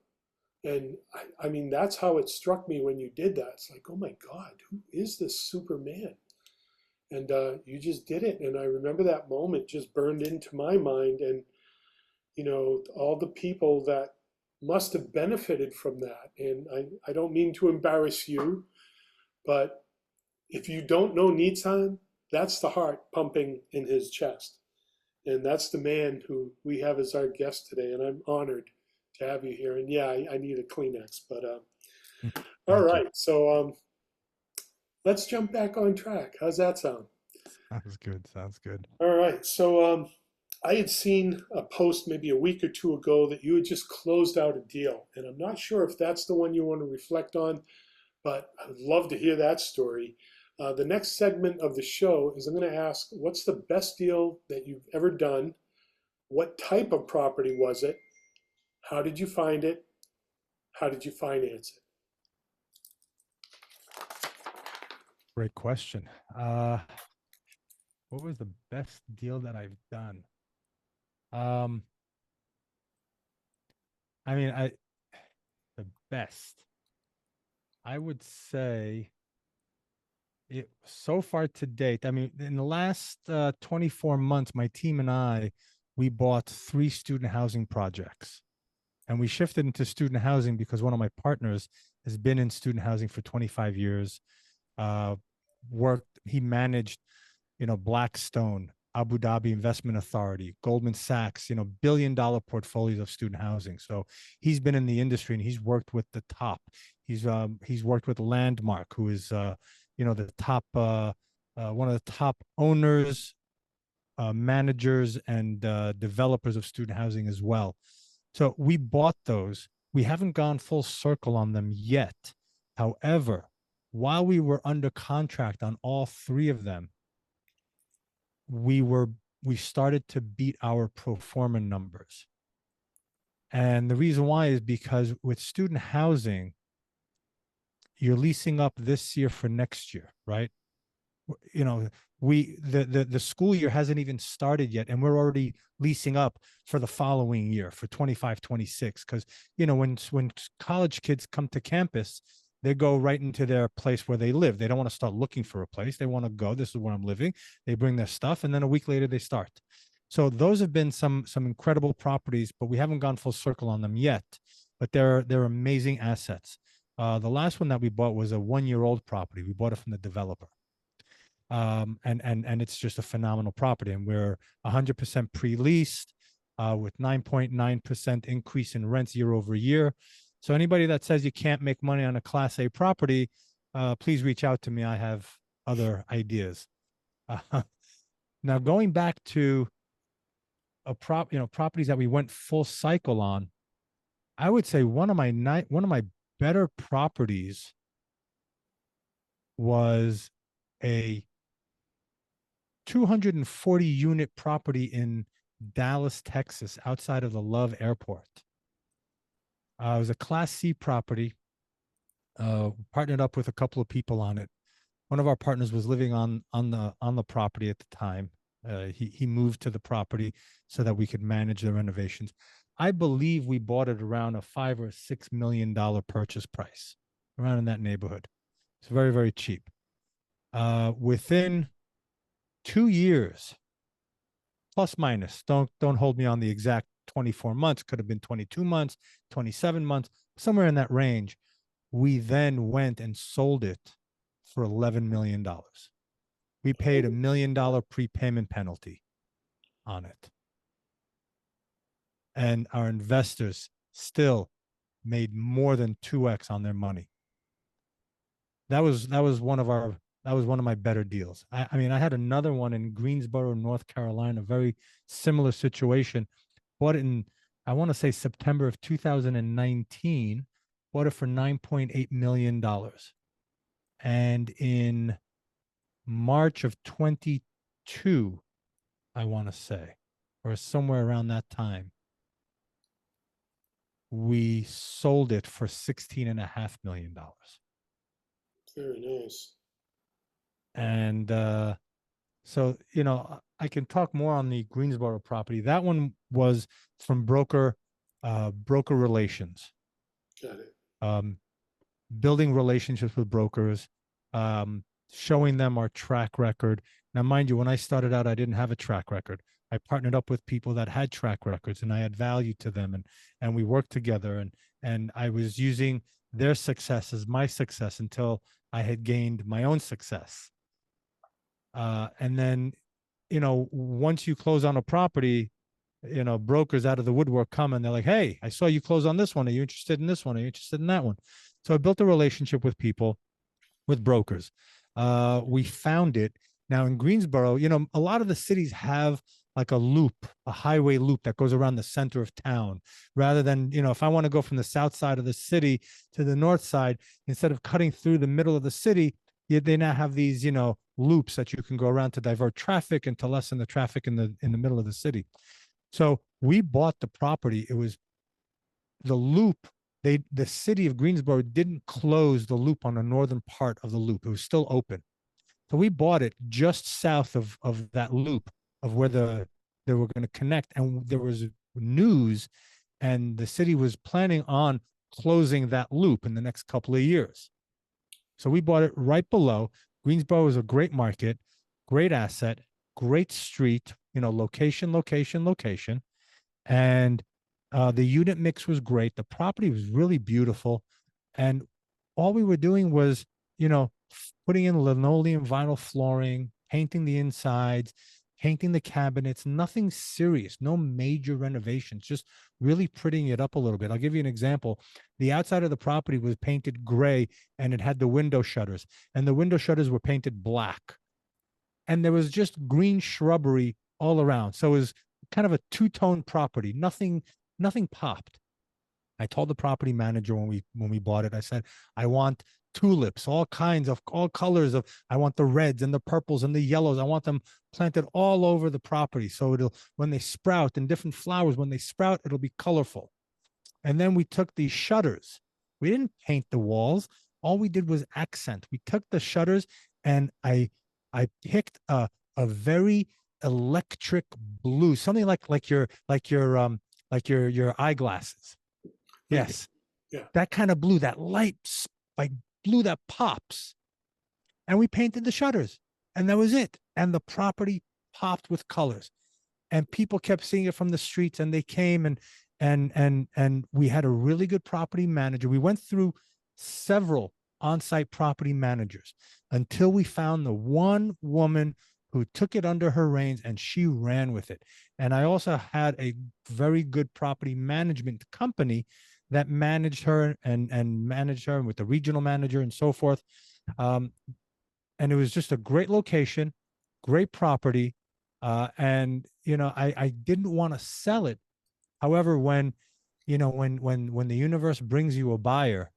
And I mean, that's how it struck me when you did that. It's like, oh my God, who is this Superman? And you just did it. And I remember that moment just burned into my mind. And, all the people that must have benefited from that. And I don't mean to embarrass you, but if you don't know Nizan, that's the heart pumping in his chest. And that's the man who we have as our guest today. And I'm honored to have you here. And yeah, I need a Kleenex, but all Thank you. right. So let's jump back on track. How's that sound? Sounds good. Sounds good. All right. So I had seen a post maybe a week or two ago that you had just closed out a deal. And I'm not sure if that's the one you want to reflect on, but I would love to hear that story. The next segment of the show is I'm going to ask, what's the best deal that you've ever done? What type of property was it? How did you find it? How did you finance it? Great question. What was the best deal that I've done? Um, I mean, the best. I would say it so far to date. I mean, in the last 24 months, my team and we bought 3 student housing projects. And we shifted into student housing because one of my partners has been in student housing for 25 years. He managed, Blackstone, Abu Dhabi Investment Authority, Goldman Sachs, billion-dollar portfolios of student housing. So he's been in the industry and he's worked with the top. He's worked with Landmark, who is, the top, one of the top owners, managers, and developers of student housing as well. So we bought those. We haven't gone full circle on them yet. However, while we were under contract on all 3 of them, we started to beat our pro forma numbers. And the reason why is because with student housing, you're leasing up this year for next year, right? The school year hasn't even started yet, and we're already leasing up for the following year for 25-26. Because when college kids come to campus, they go right into their place where they live. They don't want to start looking for a place. They want to go, this is where I'm living. They bring their stuff, and then a week later they start. So those have been some incredible properties, but we haven't gone full circle on them yet. But they're amazing assets. The last one that we bought was a 1-year-old property. We bought it from the developer. And it's just a phenomenal property, and we're 100% pre-leased with 9.9% increase in rents year over year. So anybody that says you can't make money on a Class A property, please reach out to me. I have other ideas. Now going back to properties that we went full cycle on, I would say one of my better properties was a 240 unit property in Dallas, Texas, outside of the Love Airport. It was a Class C property. Partnered up with a couple of people on it. One of our partners was living on the property at the time. He moved to the property so that we could manage the renovations. I believe we bought it around a $5 or $6 million purchase price, around in that neighborhood. It's very, very cheap. Within 2 years, plus minus, don't hold me on the exact 24 months, could have been 22 months, 27 months, somewhere in that range. We then went and sold it for $11 million. We paid $1 million prepayment penalty on it. And our investors still made more than 2x on their money. That was one of my better deals. I mean, I had another one in Greensboro, North Carolina, very similar situation. Bought it in, I want to say September of 2019. bought it for $9.8 million. And in March of 22, I want to say, or somewhere around that time, we sold it for $16.5 million. Very nice. And so, I can talk more on the Greensboro property. That one was from broker relations, Got it. um, building relationships with brokers, showing them our track record. Now, mind you, when I started out, I didn't have a track record. I partnered up with people that had track records, and I had value to them, and we worked together, and I was using their success as my success until I had gained my own success. And then, once you close on a property, brokers out of the woodwork come and they're like, "Hey, I saw you close on this one. Are you interested in this one? Are you interested in that one?" So I built a relationship with people, with brokers. We found it. Now in Greensboro, a lot of the cities have like a loop, a highway loop that goes around the center of town, rather than, if I want to go from the south side of the city to the north side, instead of cutting through the middle of the city, they now have these, loops that you can go around to divert traffic and to lessen the traffic in the middle of the city. So we bought the property. It was the loop. The city of Greensboro didn't close the loop on the northern part of the loop. It was still open. So we bought it just south of that loop of where they were going to connect. And there was news, and the city was planning on closing that loop in the next couple of years. So we bought it right below. Greensboro is a great market, great asset, great street, location, location, location. And the unit mix was great. The property was really beautiful. And all we were doing was, putting in linoleum vinyl flooring, painting the insides, painting the cabinets, nothing serious, no major renovations, just really prettying it up a little bit. I'll give you an example. The outside of the property was painted gray, and it had the window shutters, and the window shutters were painted black. And there was just green shrubbery all around. So it was kind of a two-tone property. Nothing popped. I told the property manager when we bought it, I said, I want tulips, all colors of, I want the reds and the purples and the yellows. I want them planted all over the property. So when they sprout, and different flowers, when they sprout, it'll be colorful. And then we took these shutters. We didn't paint the walls. All we did was accent. We took the shutters, and I picked a very electric blue, something like your eyeglasses. Yes. Yeah. That kind of blue, that light, like blue that pops. And we painted the shutters, and that was it. And the property popped with colors, and people kept seeing it from the streets, and they came, and we had a really good property manager. We went through several on-site property managers until we found the one woman who took it under her reins, and she ran with it. And I also had a very good property management company that managed her and managed her with the regional manager and so forth. And it was just a great location, great property. And, I didn't want to sell it. However, when the universe brings you a buyer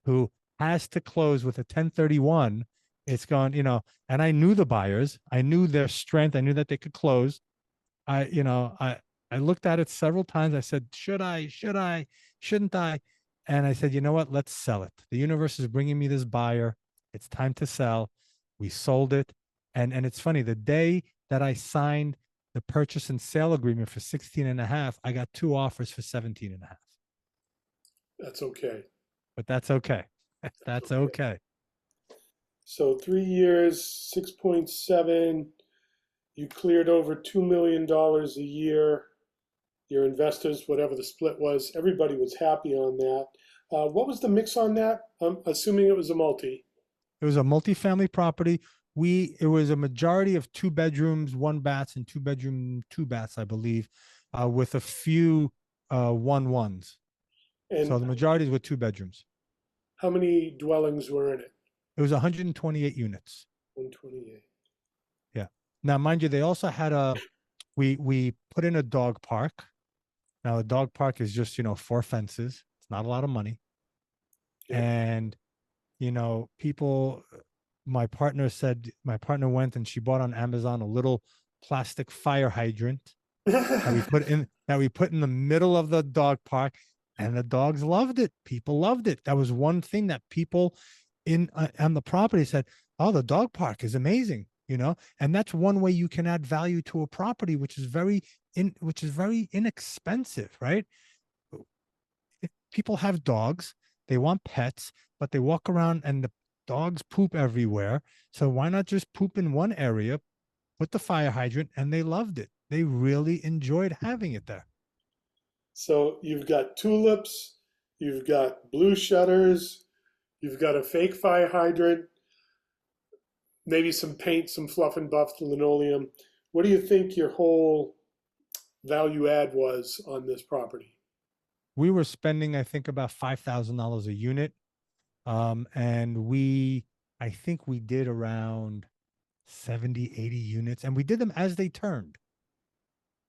who has to close with a 1031, it's gone, and I knew the buyers, I knew their strength. I knew that they could close. I looked at it several times. I said, should I, shouldn't I? And I said, you know what? Let's sell it. The universe is bringing me this buyer. It's time to sell. We sold it. And it's funny, the day that I signed the purchase and sale agreement for 16.5, I got 2 offers for 17.5. That's okay. But that's okay. That's okay. So 3 years, 6.7. You cleared over $2 million a year. Your investors, whatever the split was, everybody was happy on that. What was the mix on that? I'm assuming it was a multi. It was a multifamily property. It was a majority of 2 bedrooms, 1 baths, and 2 bedroom, 2 baths, I believe, with a few 1-1s. And so the majority were 2 bedrooms. How many dwellings were in it? It was 128 units. 128. Yeah. Now, mind you, they also had we put in a dog park. Now, a dog park is just, 4 fences. It's not a lot of money. Yeah. And, people, my partner went and she bought on Amazon a little plastic fire hydrant that we put in the middle of the dog park, and the dogs loved it. People loved it. That was one thing that people in on the property said, "Oh, the dog park is amazing," and that's one way you can add value to a property, which is very inexpensive, right? People have dogs, they want pets, but they walk around and the dogs poop everywhere. So why not just poop in one area, put the fire hydrant, and they loved it. They really enjoyed having it there. So you've got tulips, you've got blue shutters, you've got a fake fire hydrant, maybe some paint, some fluff and buff linoleum. What do you think your whole value add was on this property? We were spending, I think, about $5,000 a unit. And I think we did around 70, 80 units, and we did them as they turned,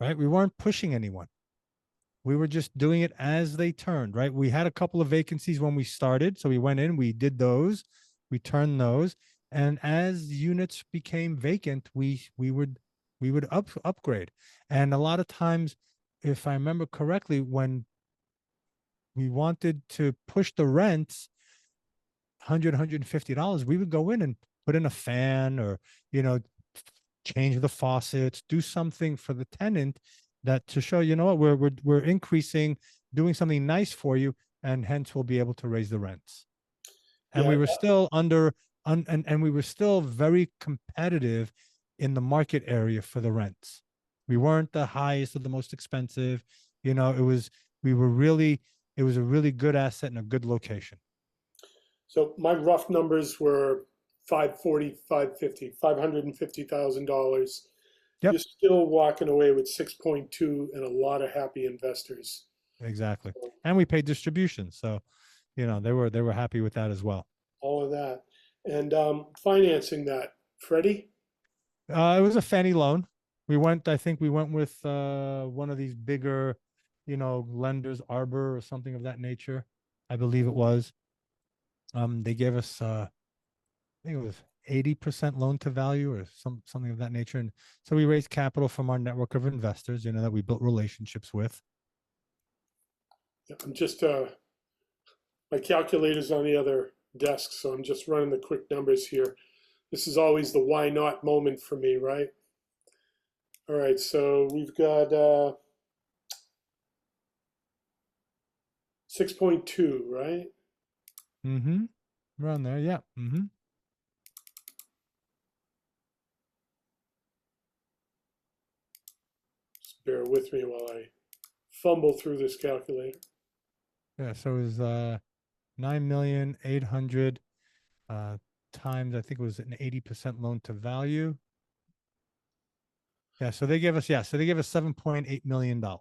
right? We weren't pushing anyone. We were just doing it as they turned, right? We had a couple of vacancies when we started. So we went in, we did those, we turned those. And as units became vacant, we would upgrade. And a lot of times, if I remember correctly, when we wanted to push the rents, $150, we would go in and put in a fan, or, you know, change the faucets, do something for the tenant, that to show, what, we're increasing, doing something nice for you, and hence we'll be able to raise the rents. And Yeah, we were still and we were still very competitive in the market area for the rents. We weren't the highest or the most expensive. We were really, it was a really good asset and a good location. so my rough numbers were 540, 550, $550,000. Yep, You're still walking away with 6.2 and a lot of happy investors. exactly. And we paid distribution. So, they were happy with that as well. All of that. And financing that, Freddie? It was a Fannie loan. I think we went with one of these bigger, lenders, Arbor or something of that nature. I believe it was. They gave us, I think it was 80% loan to value or something of that nature. And so we raised capital from our network of investors, that we built relationships with. I'm just, my calculator's on the other desk, so I'm just running the quick numbers here. This is always the why not moment for me, right? All right, so we've got 6.2, right? Mm-hmm. Around there, yeah. Mm-hmm. Just bear with me while I fumble through this calculator. Yeah, so it was 9,800,000 times, I think it was an 80% loan to value. Yeah, so they gave us $7.8 million. Okay,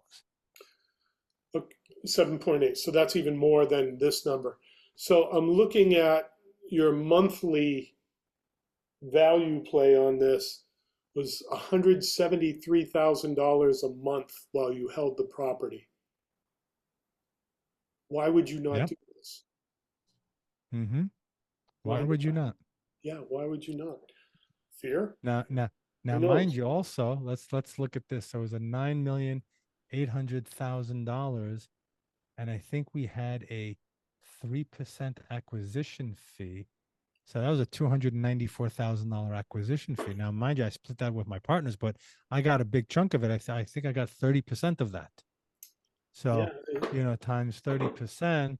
7.8. So that's even more than this number. So I'm looking at your monthly value play on this was $173,000 a month while you held the property. Why would you not Yep. do this? Mm-hmm. Why Why would you not? not? Yeah, why would you not? Fear? Now, Who mind knows? you, also let's look at this. So it was a $9,800,000, and I think we had a 3% acquisition fee. So that was a $294,000 acquisition fee. Now, mind you, I split that with my partners, but I got a big chunk of it. I think I got 30% of that. Yeah, So, times 30%.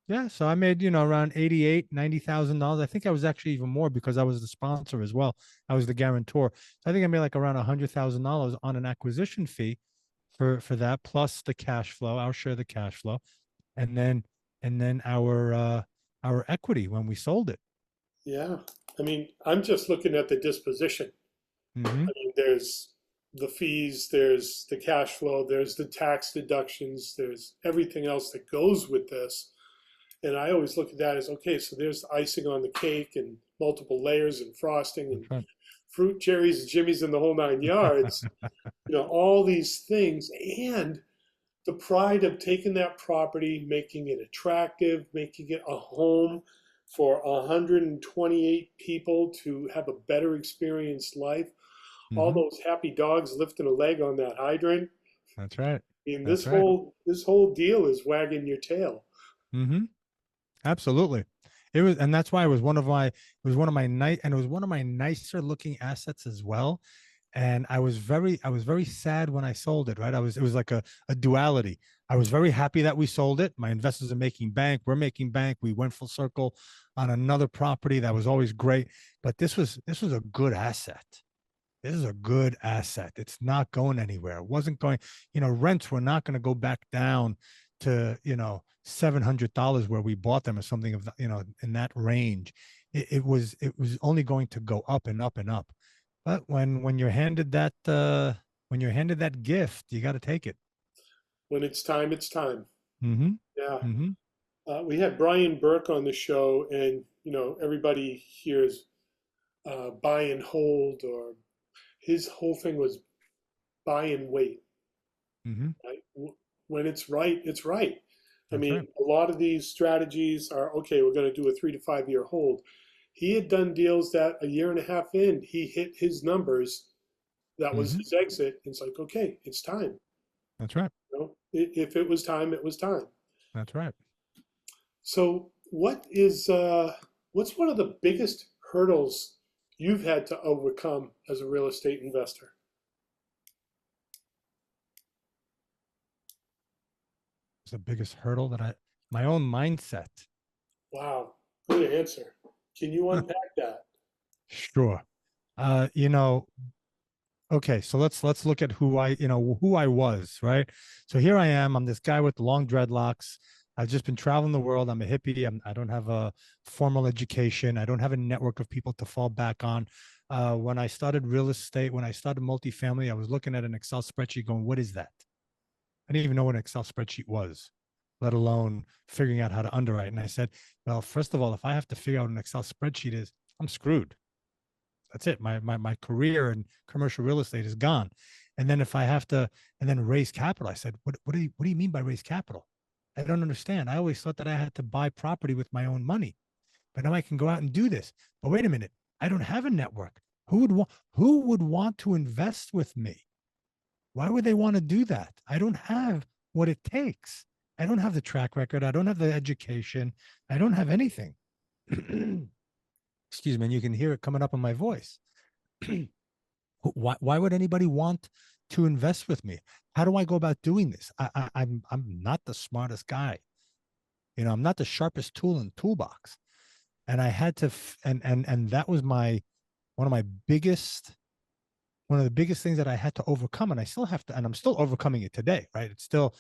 Yeah, so I made, around 88, $90,000. I think I was actually even more because I was the sponsor as well. I was the guarantor. So I think I made like around $100,000 on an acquisition fee for that, plus the cash flow, our share of the cash flow, and then our equity when we sold it. yeah. I mean, I'm just looking at the disposition. Mm-hmm. I mean, there's the fees, there's the cash flow, there's the tax deductions, there's everything else that goes with this. And I always look at that as, okay, so there's icing on the cake and multiple layers and frosting and That's right. fruit, cherries, and jimmies, and the whole nine yards. All these things. And the pride of taking that property, making it attractive, making it a home for 128 people to have a better experienced life. All Hmm. those happy dogs lifting a leg on that hydrant. That's right. I mean, That's right. this whole deal is wagging your tail. Hmm. Absolutely. It was, and that's why it was one of my nice, and it was one of my nicer looking assets as well. And I was very sad when I sold it, right? It was like a duality. I was very happy that we sold it. My investors are making bank. We're making bank. We went full circle on another property that was always great. But this was a good asset. This is a good asset. It's not going anywhere. It wasn't going, rents were not going to go back down to, $700 where we bought them or something of, in that range. It was only going to go up and up and up. But when when you're handed that gift, you got to take it. When it's time, it's time. Mm-hmm. Yeah. Mm-hmm. We had Brian Burke on the show, and everybody hears buy and hold, or his whole thing was buy and wait. Mm-hmm. Right? When it's right, it's right. I That's right. mean, a lot of these strategies are okay. We're going to do a 3 to 5 year hold. He had done deals that a year and a half in, he hit his numbers. That was Mm-hmm. his exit. It's like, okay, it's time. That's right. If it was time, it was time. That's right. So, what's one of the biggest hurdles you've had to overcome as a real estate investor? It's the biggest hurdle my own mindset. Wow, good answer. Can you unpack that? Sure. Uh, you know, okay, so let's look at who I was, right? So here I am. I'm this guy with long dreadlocks. I've just been traveling the world. I'm a hippie. I don't have a formal education. I don't have a network of people to fall back on. When I started real estate, when I started multifamily, I was looking at an Excel spreadsheet going, what is that? I didn't even know what an Excel spreadsheet was, let alone figuring out how to underwrite. And I said, well, first of all, if I have to figure out what an Excel spreadsheet is, I'm screwed. That's it. My career in commercial real estate is gone. And then if I have to, and then raise capital, I said, what do you mean by raise capital? I don't understand. I always thought that I had to buy property with my own money, but now I can go out and do this. But wait a minute, I don't have a network. Who would want to invest with me? Why would they want to do that? I don't have what it takes. I don't have the track record. I don't have the education. I don't have anything. Excuse me, and you can hear it coming up in my voice. Why would anybody want to invest with me? How do I go about doing this? I'm not the smartest guy. I'm not the sharpest tool in the toolbox. And I had to, and that was one of my biggest, one of the biggest things that I had to overcome. And I still have to, and I'm still overcoming it today, right? It's still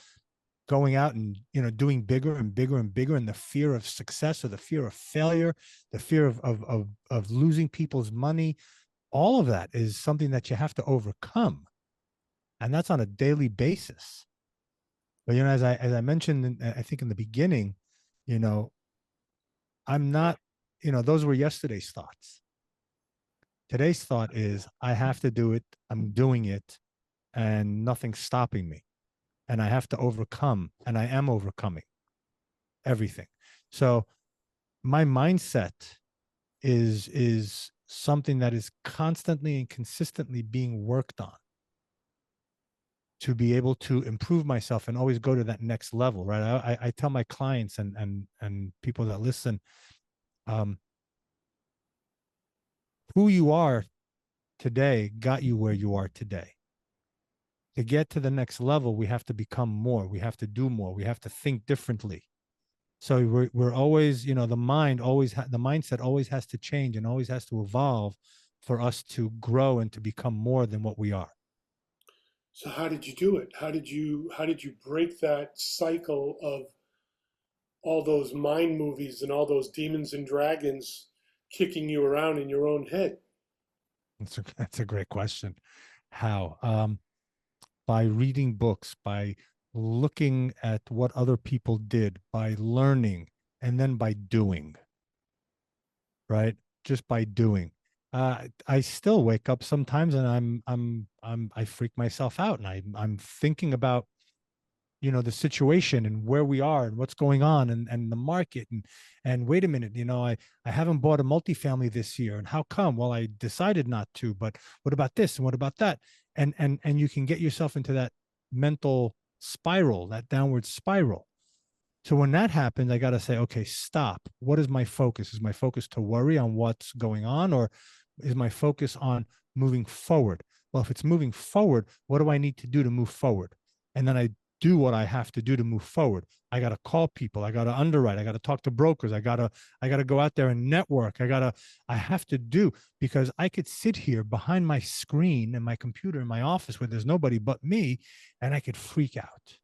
going out and doing bigger and bigger and bigger, and the fear of success or the fear of failure, the fear of losing people's money. All of that is something that you have to overcome, and that's on a daily basis. But as I mentioned, I think in the beginning, you know, I'm not, those were yesterday's thoughts. Today's thought is I have to do it. I'm doing it, and nothing's stopping me. And I have to overcome, and I am overcoming everything. So my mindset is something that is constantly and consistently being worked on to be able to improve myself and always go to that next level, right? I tell my clients and people that listen, um, who you are today got you where you are today. To get to the next level, we have to become more. We have to do more. We have to think differently. So we're always, the mindset always has to change and always has to evolve for us to grow and to become more than what we are. So how did you do it? How did you break that cycle of all those mind movies and all those demons and dragons kicking you around in your own head? That's a great question. How? By reading books, by looking at what other people did, by learning, and then by doing, right? Just by doing. I still wake up sometimes and I freak myself out and I'm thinking about the situation and where we are and what's going on, and the market, and wait a minute, I haven't bought a multifamily this year, and how come? Well, I decided not to, but what about this and what about that? And you can get yourself into that mental spiral, that downward spiral. So when that happens, I got to say, okay, stop. What is my focus? Is my focus to worry on what's going on, or is my focus on moving forward? Well, if it's moving forward, what do I need to do to move forward? And then I do what I have to do to move forward. I got to call people. I got to underwrite. I got to talk to brokers. I got to go out there and network. I have to do, because I could sit here behind my screen and my computer in my office where there's nobody but me, and I could freak out.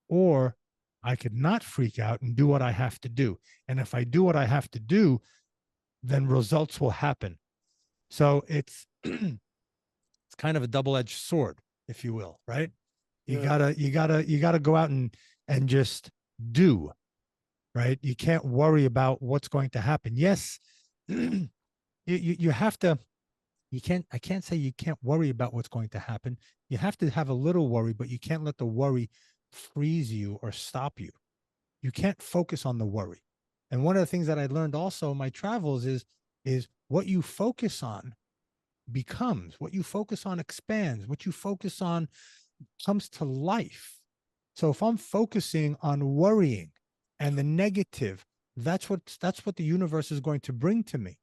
Or I could not freak out and do what I have to do. And if I do what I have to do, then results will happen. So it's it's kind of a double-edged sword, if you will, right? You Yeah. gotta go out and just do, right? You can't worry about what's going to happen. Yes, you have to. You can't. I can't say you can't worry about what's going to happen. You have to have a little worry, but you can't let the worry freeze you or stop you. You can't focus on the worry. And one of the things that I learned also in my travels is what you focus on becomes, what you focus on expands, what you focus on comes to life. So if I'm focusing on worrying and the negative, that's what the universe is going to bring to me.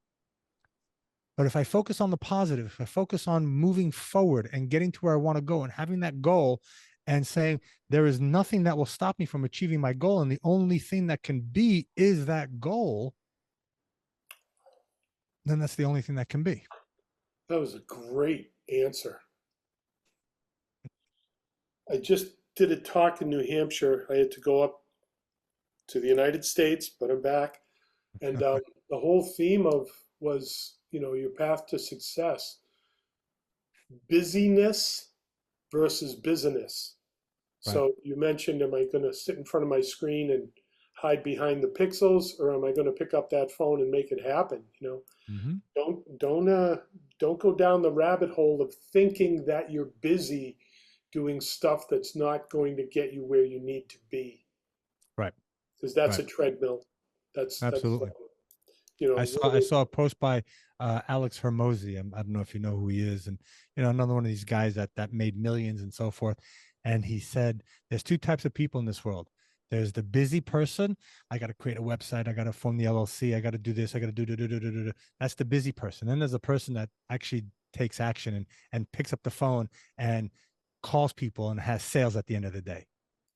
But if I focus on the positive, if I focus on moving forward and getting to where I want to go and having that goal and saying there is nothing that will stop me from achieving my goal, and the only thing that can be is that goal, then that's the only thing that can be. That was a great answer. I just did a talk in New Hampshire. I had to go up to the United States, but I'm back. And the whole theme of was, your path to success, busyness versus business. Right. So you mentioned, am I going to sit in front of my screen and hide behind the pixels, or am I going to pick up that phone and make it happen? Mm-hmm. Don't go down the rabbit hole of thinking that you're busy doing stuff that's not going to get you where you need to be, Right. because that's Right. a treadmill. That's Absolutely. I saw I really, saw a post by Alex Hermosi. I don't know if you know who he is, and another one of these guys that made millions and so forth. And he said, "There's two types of people in this world. There's the busy person. I got to create a website. I got to form the LLC. I got to do this. I got to do. That's the busy person. Then there's a person that actually takes action and picks up the phone and calls people and has sales at the end of the day."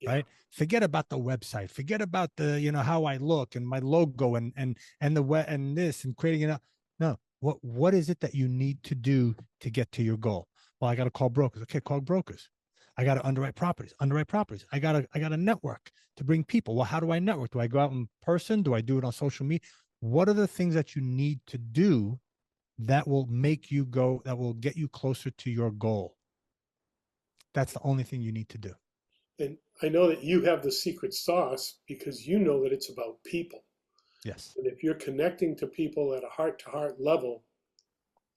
yeah. Right. Forget about the website. Forget about the, how I look and my logo and the web and this and creating it. No, what is it that you need to do to get to your goal? Well, I got to call brokers. Okay, call brokers. I got to underwrite properties. I got to network to bring people. Well, how do I network? Do I go out in person? Do I do it on social media? What are the things that you need to do that will make you go, that will get you closer to your goal? That's the only thing you need to do. And I know that you have the secret sauce because you know that it's about people. Yes. And if you're connecting to people at a heart to heart level,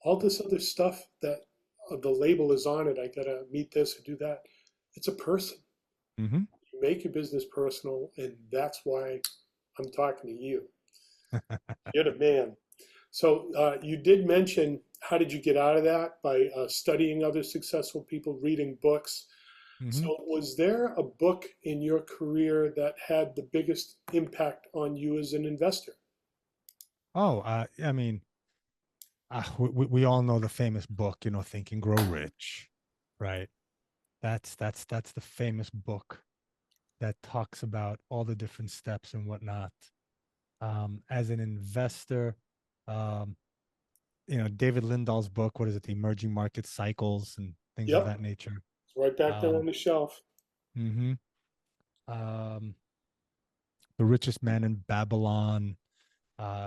all this other stuff that the label is on it, I got to meet this or do that, it's a person. Mm-hmm. You make your business personal, and that's why I'm talking to you. You're the man. So you did mention, how did you get out of that? By studying other successful people, reading books. Mm-hmm. So was there a book in your career that had the biggest impact on you as an investor? Oh, I mean, we all know the famous book, Think and Grow Rich, right? That's the famous book that talks about all the different steps and whatnot. As an investor, um, David Lindahl's book, what is it, the Emerging Market Cycles and things of Yep, that nature. it's right back there on Um, the shelf. mhm. um, The Richest Man in Babylon,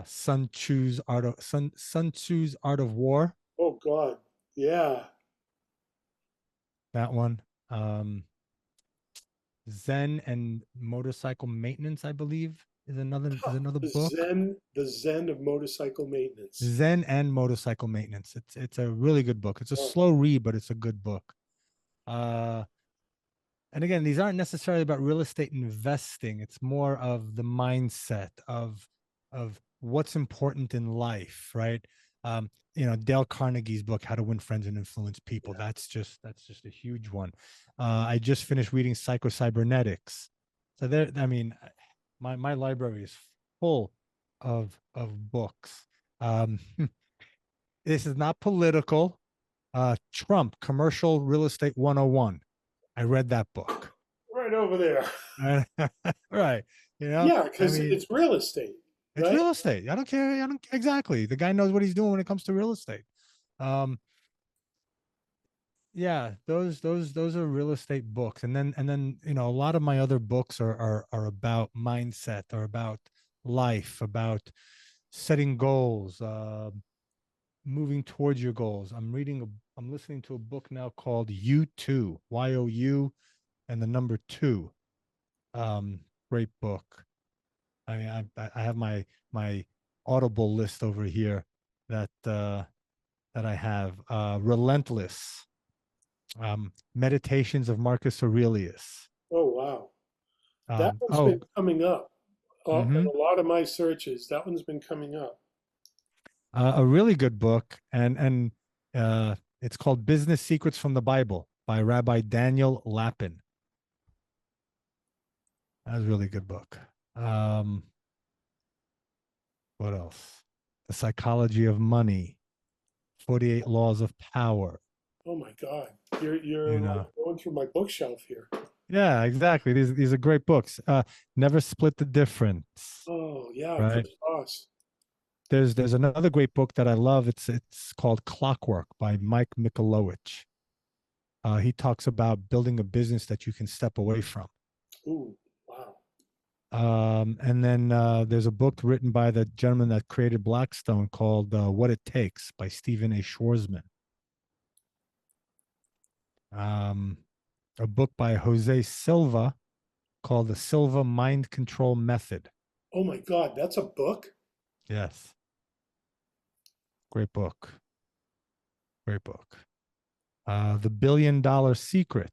Sun Tzu's Art of War. Oh God, yeah. That one. Zen and Motorcycle Maintenance, I believe, is another book. The Zen of motorcycle maintenance. Zen and Motorcycle Maintenance. It's a really good book. It's a Oh, slow read, but it's a good book. Uh, and again, these aren't necessarily about real estate investing. It's more of the mindset of what's important in life, right? Dale Carnegie's book, How to Win Friends and Influence People. Yeah. That's just a huge one. I just finished reading Psycho-Cybernetics. So there, I mean, my library is full of books. Um, this is not political. Trump, Commercial Real Estate 101. I read that book. Right over there. Right. Yeah, I because mean, it's real estate, it's right? real estate. I don't care. I don't exactly. The guy knows what he's doing when it comes to real estate. Um, yeah, those are real estate books. And then, a lot of my other books are about mindset, are about life, about setting goals, moving towards your goals. I'm listening to a book now called You2, YOU and the number 2. Um, Great book. I mean, I have my Audible list over here that I have. Relentless, Meditations of Marcus Aurelius. Oh, wow. That one's Oh, been coming up in mm-hmm. a lot of my searches. That one's been coming up. A really good book, and it's called Business Secrets from the Bible by Rabbi Daniel Lapin. That's a really good book. What else? The Psychology of Money, 48 Laws of Power. Oh my God. You're You like know, going through my bookshelf here. yeah, exactly. These are great books. Never Split the Difference, Oh yeah, right? Chris Voss. There's another great book that I love. It's called Clockwork by Mike Michalowicz. He talks about building a business that you can step away from. Ooh, wow. And then there's a book written by the gentleman that created Blackstone called What It Takes by Stephen A. Schwarzman. Um, a book by Jose Silva called The Silva Mind Control Method. Oh my God, that's a book? Yes, great book. Great book. The $1 Billion Secret.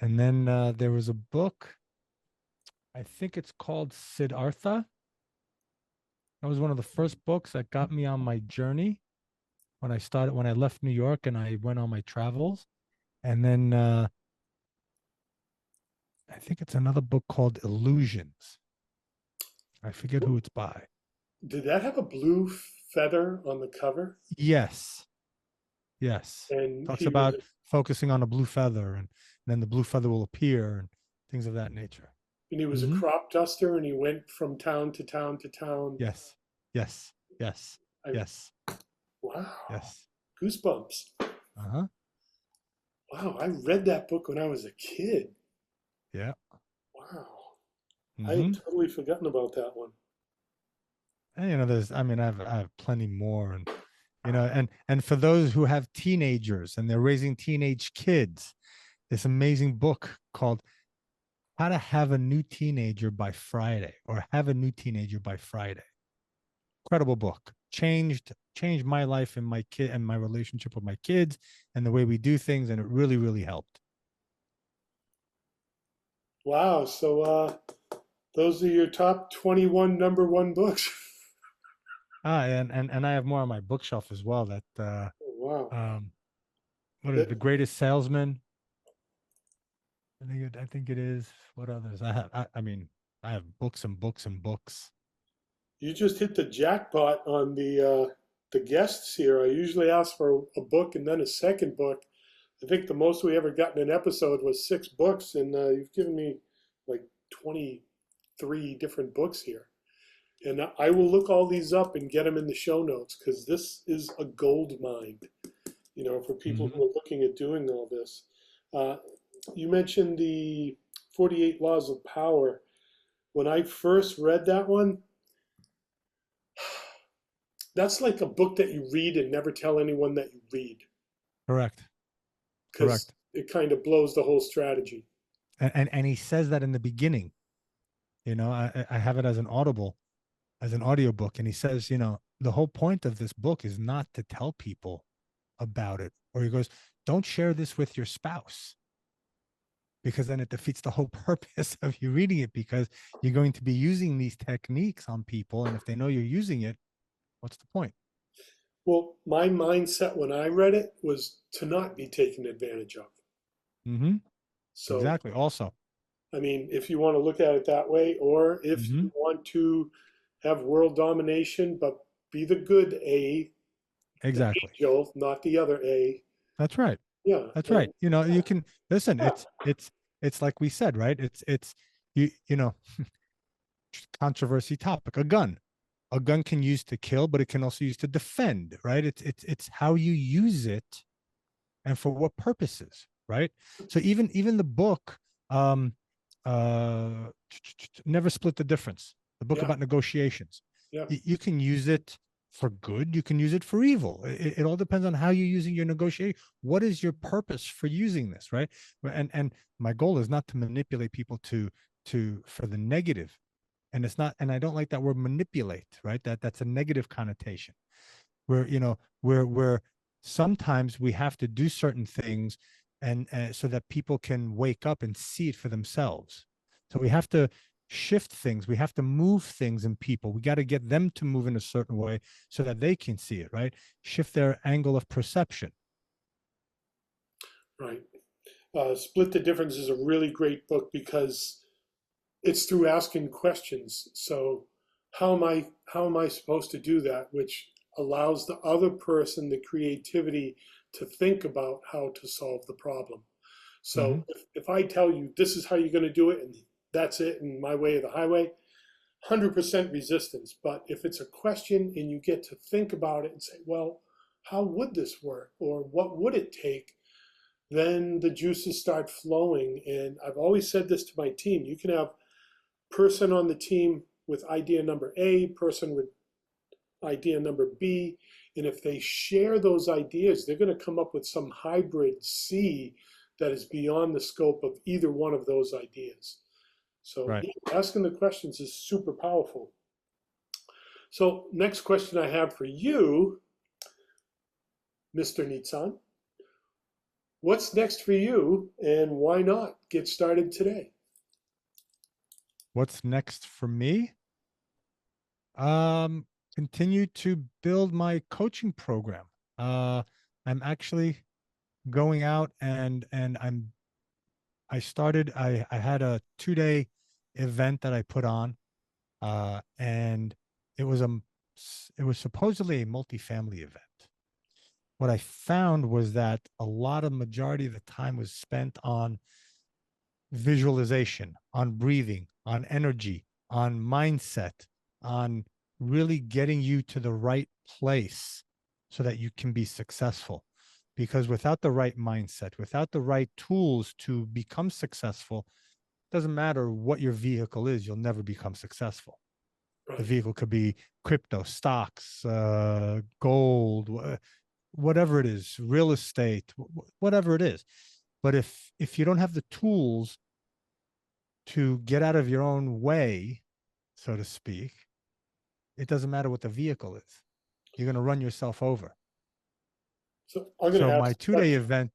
And then there was a book, I think it's called Siddhartha. That was one of the first books that got me on my journey when I left New York and I went on my travels. And then I think it's another book called Illusions. I forget who it's by. Did that have a blue feather on the cover? Yes. Yes. And Talks he was about focusing on a blue feather, and then the blue feather will appear and things of that nature. and he was a Hmm. crop duster and he went from town to town to town. Yes. Yes. Yes. I, Yes. wow. Yes. Goosebumps. Uh-huh. Wow, I read that book when I was a kid. Yeah. Wow. I Hmm. had totally forgotten about that one. And I have plenty more, and and for those who have teenagers and they're raising teenage kids, this amazing book called How to Have a New Teenager by Friday, or Have a New Teenager by Friday. Incredible book. Changed my life and my kid and my relationship with my kids and the way we do things, and it really, really helped. Wow. So those are your top 21 number one books. And I have more on my bookshelf as well. That Wow. um, what is That, The Greatest Salesman? I think it is. What others? I mean, I have books and books and books. you just hit the jackpot on the guests here. I usually ask for a book and then a second book. I think the most we ever got in an episode was 6 books, and you've given me like 23 different books here. And I will look all these up and get them in the show notes because this is a gold mine, for people Hmm. who are looking at doing all this. Uh, you mentioned the 48 Laws of Power. When I first read that one, that's like a book that you read and never tell anyone that you read Correct. because Correct. it kind of blows the whole strategy. And he says that in the beginning. I have it as an audiobook, and he says, the whole point of this book is not to tell people about it. Or he goes, don't share this with your spouse, because then it defeats the whole purpose of you reading it, because you're going to be using these techniques on people. And if they know you're using it, what's the point? Well, my mindset when I read it was to not be taken advantage of. Mm-hmm. So, Exactly. Also. I mean, if you want to look at it that way, or if Mm-hmm. you want to have world domination, but be the good A, the Exactly. angel, not the other A. That's right. Yeah. That's right. And You know, you can listen. It's like we said, right? It's you know, controversy topic. A gun can use to kill, but it can also use to defend, right? It's how you use it and for what purposes, right? So even the book, um, Never Split the Difference, the book yeah, about negotiations. yeah, You can use it for good, you can use it for evil. It all depends on how you're using your negotiation. What is your purpose for using this, right? And my goal is not to manipulate people to for the negative. And it's not, and I don't like that word manipulate, right? That's a negative connotation. Where, you know, where sometimes we have to do certain things, and so that people can wake up and see it for themselves. So we have to shift things, we have to move things in people, we got to get them to move in a certain way so that they can see it, right? Shift their angle of perception. right. Split the Difference is a really great book because it's through asking questions. So how am I supposed to do that? Which allows the other person the creativity to think about how to solve the problem. Mm-hmm. So if I tell you this is how you're going to do it and that's it and my way or the highway, 100% resistance. But if it's a question and you get to think about it and say, well, how would this work? Or what would it take? Then the juices start flowing. And I've always said this to my team. You can have person on the team with idea number A, person with idea number B. And if they share those ideas, they're going to come up with some hybrid C that is beyond the scope of either one of those ideas. So Right. yeah, asking the questions is super powerful. So next question I have for you, Mr. Nizan, what's next for you and why not get started today? What's next for me? um Continue to build my coaching program. I'm actually going out, and I had a 2-day event that I put on, and it was a it was supposedly a multifamily event. What I found was that a lot of majority of the time was spent on visualization, on breathing, on energy, on mindset, on really getting you to the right place so that you can be successful. Because without the right mindset, without the right tools to become successful, doesn't matter what your vehicle is, you'll never become successful. The Right, vehicle could be crypto, stocks, gold, whatever it is, real estate, whatever it is. But if you don't have the tools to get out of your own way, so to speak, it doesn't matter what the vehicle is. You're going to run yourself over. so I'm going So to my ask a 2-day question. event,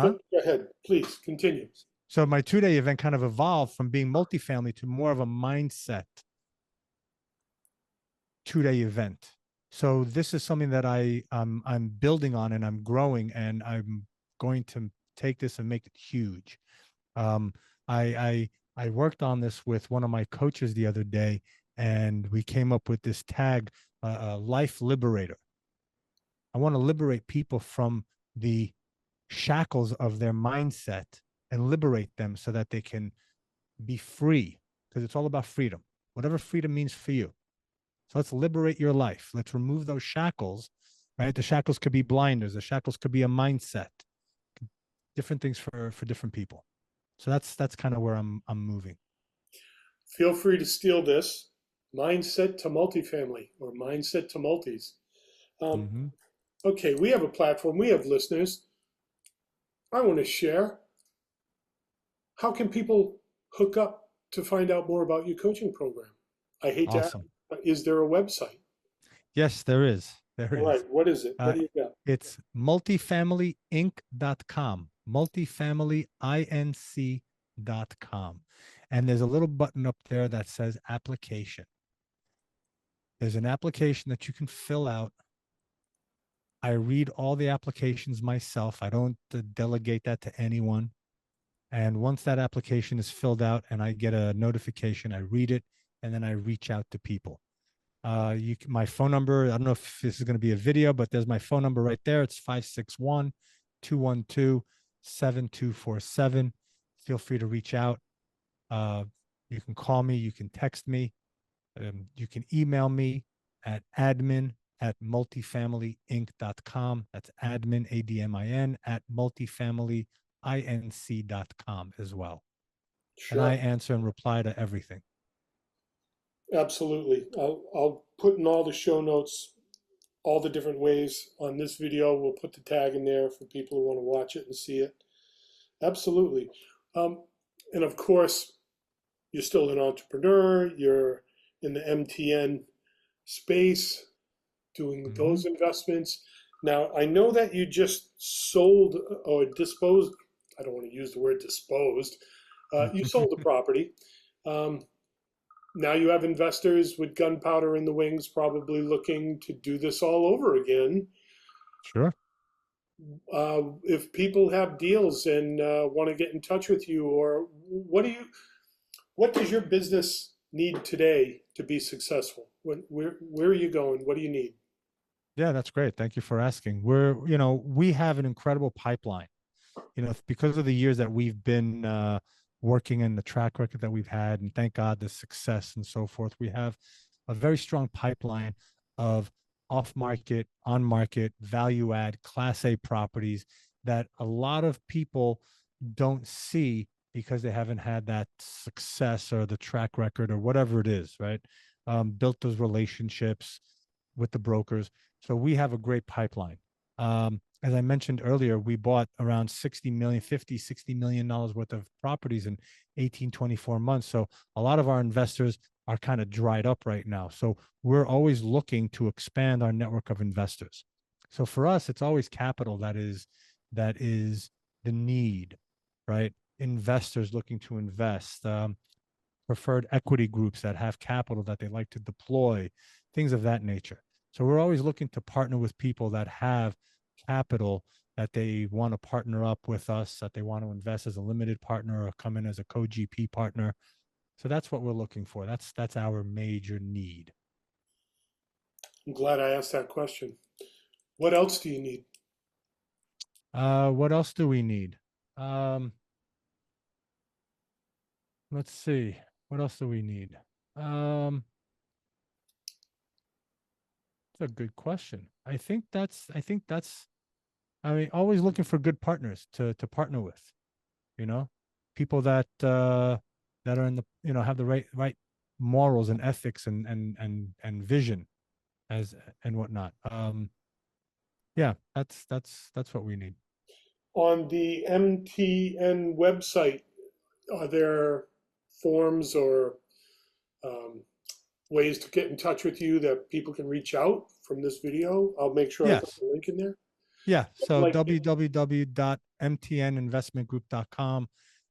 huh? Go ahead, please continue. So my 2-day event kind of evolved from being multifamily to more of a mindset 2-day event. So this is something that I'm building on, and I'm growing, and I'm going to take this and make it huge. Um, I worked on this with one of my coaches the other day, and we came up with this tag, life liberator. I want to liberate people from the shackles of their mindset and liberate them so that they can be free, because it's all about freedom, whatever freedom means for you. So let's liberate your life. Let's remove those shackles, right? The shackles could be blinders. The shackles could be a mindset, different things for different people. So that's kind of where I'm moving. Feel free to steal this mindset to multifamily or mindset to multis. Um, Mm-hmm. okay, we have a platform, we have listeners. I want to share. How can people hook up to find out more about your coaching program? I hate to ask, Awesome. but is there a website? Yes, there is. There All right. is. What is it? What Uh, do you got? it's multifamilyinc.com, multifamilyinc.com. And there's a little button up there that says application. There's an application that you can fill out. I read all the applications myself. I don't delegate that to anyone. And once that application is filled out and I get a notification, I read it and then I reach out to people. My phone number, I don't know if this is going to be a video, but there's my phone number right there. It's 561-212-7247. Feel free to reach out. You can call me, you can text me, you can email me at admin@multifamilyinc.com. That's admin, ADMIN, at multifamilyinc.com as well. And I Sure. answer and reply to everything. Absolutely. I'll put in all the show notes, all the different ways on this video. We'll put the tag in there for people who want to watch it and see it. Absolutely. And of course, you're still an entrepreneur. You're in the MTN space doing those investments. Now, I know that you just sold or disposed, I don't want to use the word disposed, you sold the property. Now you have investors with gunpowder in the wings probably looking to do this all over again. Sure. If people have deals and want to get in touch with you, or what does your business need today to be successful? Where are you going? What do you need? Yeah, that's great. Thank you for asking. We have an incredible pipeline, because of the years that we've been working and the track record that we've had, and thank God the success and so forth. We have a very strong pipeline of off market, on market, value add, class A properties that a lot of people don't see because they haven't had that success or the track record or whatever it is, right? Built those relationships with the brokers. So we have a great pipeline. As I mentioned earlier, we bought around $60 million worth of properties in 18, 24 months. So a lot of our investors are kind of dried up right now. So we're always looking to expand our network of investors. So for us, it's always capital that is the need, right? Investors looking to invest, preferred equity groups that have capital that they like to deploy, things of that nature. So we're always looking to partner with people that have capital that they want to partner up with us, that they want to invest as a limited partner or come in as a co-GP partner. So that's what we're looking for. That's our major need. I'm glad I asked that question. What else do you need? What else do we need? Let's see. What else do we need? It's a good question. I mean, always looking for good partners to partner with, people that are in the, have the right morals and ethics and vision and whatnot. Yeah, that's what we need. On the MTN website, are there forms or um, ways to get in touch with you that people can reach out from this video? I'll make sure I put Yes. the link in there. Yeah. So Like, www.mtninvestmentgroup.com.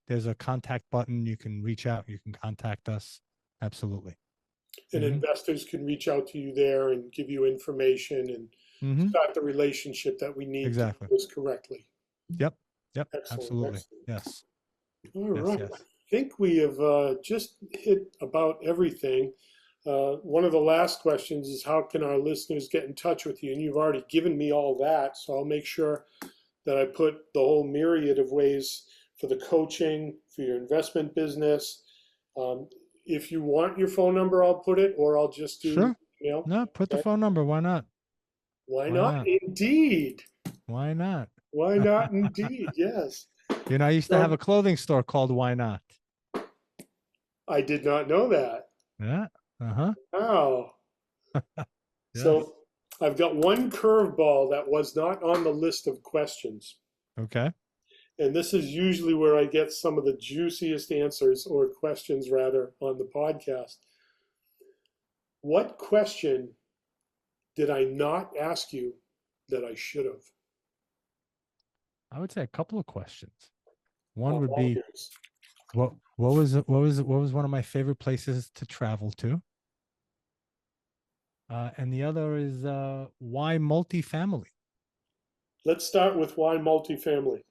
There's a contact button. You can reach out. You can contact us. Absolutely. and investors can reach out to you there and give you information and start the relationship that we need to do Exactly. this correctly. Yep. Excellent. Absolutely. Excellent. Yes. All Yes. right. Yes. I think we have just hit about everything. One of the last questions is how can our listeners get in touch with you? And you've already given me all that, so I'll make sure that I put the whole myriad of ways for the coaching, for your investment business. If you want your phone number, I'll put it, or I'll just do, Sure. No, put the okay? phone number. Why not? Why Why not? not? Indeed. Why not? Why not? Indeed. Yes. I used to have a So clothing store called Why Not? I did not know that. Yeah. Uh-huh. Wow. Yes. So I've got one curveball that was not on the list of questions. Okay. And this is usually where I get some of the juiciest answers, or questions rather, on the podcast. What question did I not ask you that I should have? I would say a couple of questions. One All would be, ears. what was one of my favorite places to travel to? And the other is why multifamily? Let's start with why multifamily.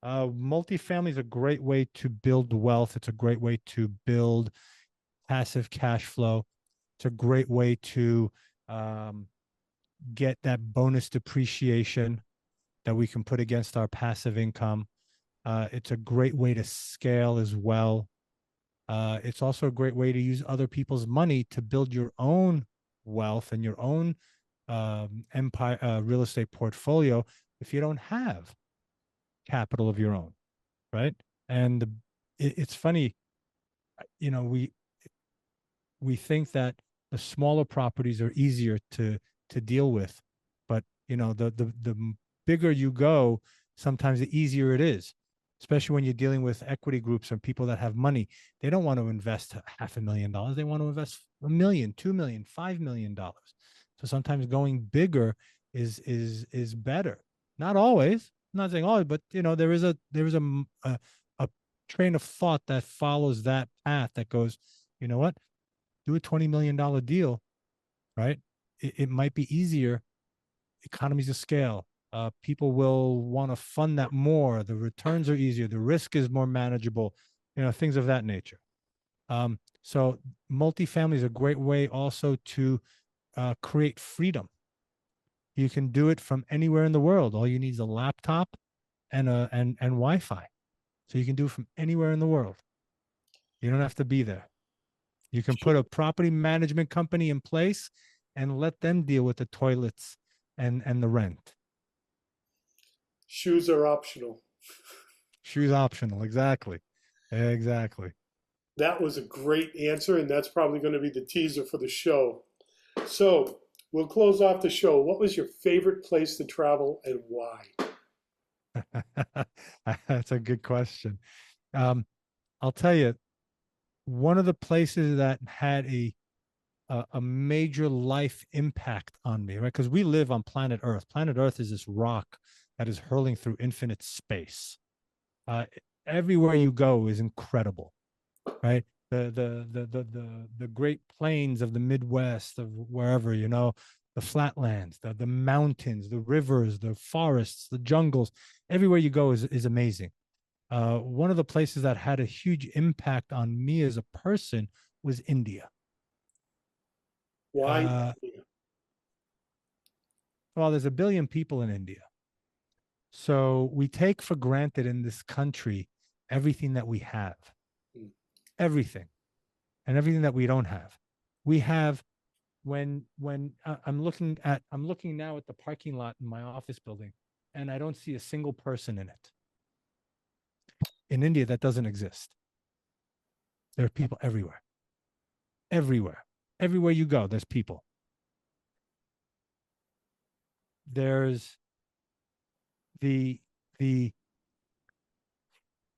Multifamily is a great way to build wealth. It's a great way to build passive cash flow. It's a great way to um, get that bonus depreciation that we can put against our passive income. It's a great way to scale as well. It's also a great way to use other people's money to build your own wealth and your own empire, real estate portfolio if you don't have capital of your own, right? And it's funny, you know, we think that the smaller properties are easier to deal with, but you know, the bigger you go, sometimes the easier it is, especially when you're dealing with equity groups and people that have money. They don't want to invest $500,000. They want to invest $1 million, $2 million, $5 million. So sometimes going bigger is better. Not always. I'm not saying always, but you know, there is a train of thought that follows that path that goes, you know what, do a $20 million deal, right? It might be easier, economies of scale. People will want to fund that more. The returns are easier. The risk is more manageable, you know, things of that nature. So multifamily is a great way also to create freedom. You can do it from anywhere in the world. All you need is a laptop and Wi-Fi. So you can do it from anywhere in the world. You don't have to be there. You can put a property management company in place and let them deal with the toilets and the rent. Shoes are optional. Shoes optional. Exactly. Exactly. That was a great answer, and that's probably going to be the teaser for the show. So we'll close off the show. What was your favorite place to travel and why? That's a good question. Um, I'll tell you, one of the places that had a major life impact on me, right? Because we live on planet Earth. Planet Earth is this rock that is hurling through infinite space. Uh, Everywhere you go is incredible, right? The Great Plains of the Midwest, of wherever, you know, the flatlands, the mountains, the rivers, the forests, the jungles. Everywhere you go is amazing. One of the places that had a huge impact on me as a person was India. Why? Uh, well, there's 1 billion people in India. So we take for granted in this country everything that we have, Hmm. everything, and everything that we don't have. We have when I'm looking now at the parking lot in my office building, and I don't see a single person in it. In India, that doesn't exist. There are people everywhere, everywhere, everywhere you go. There's people. There's the the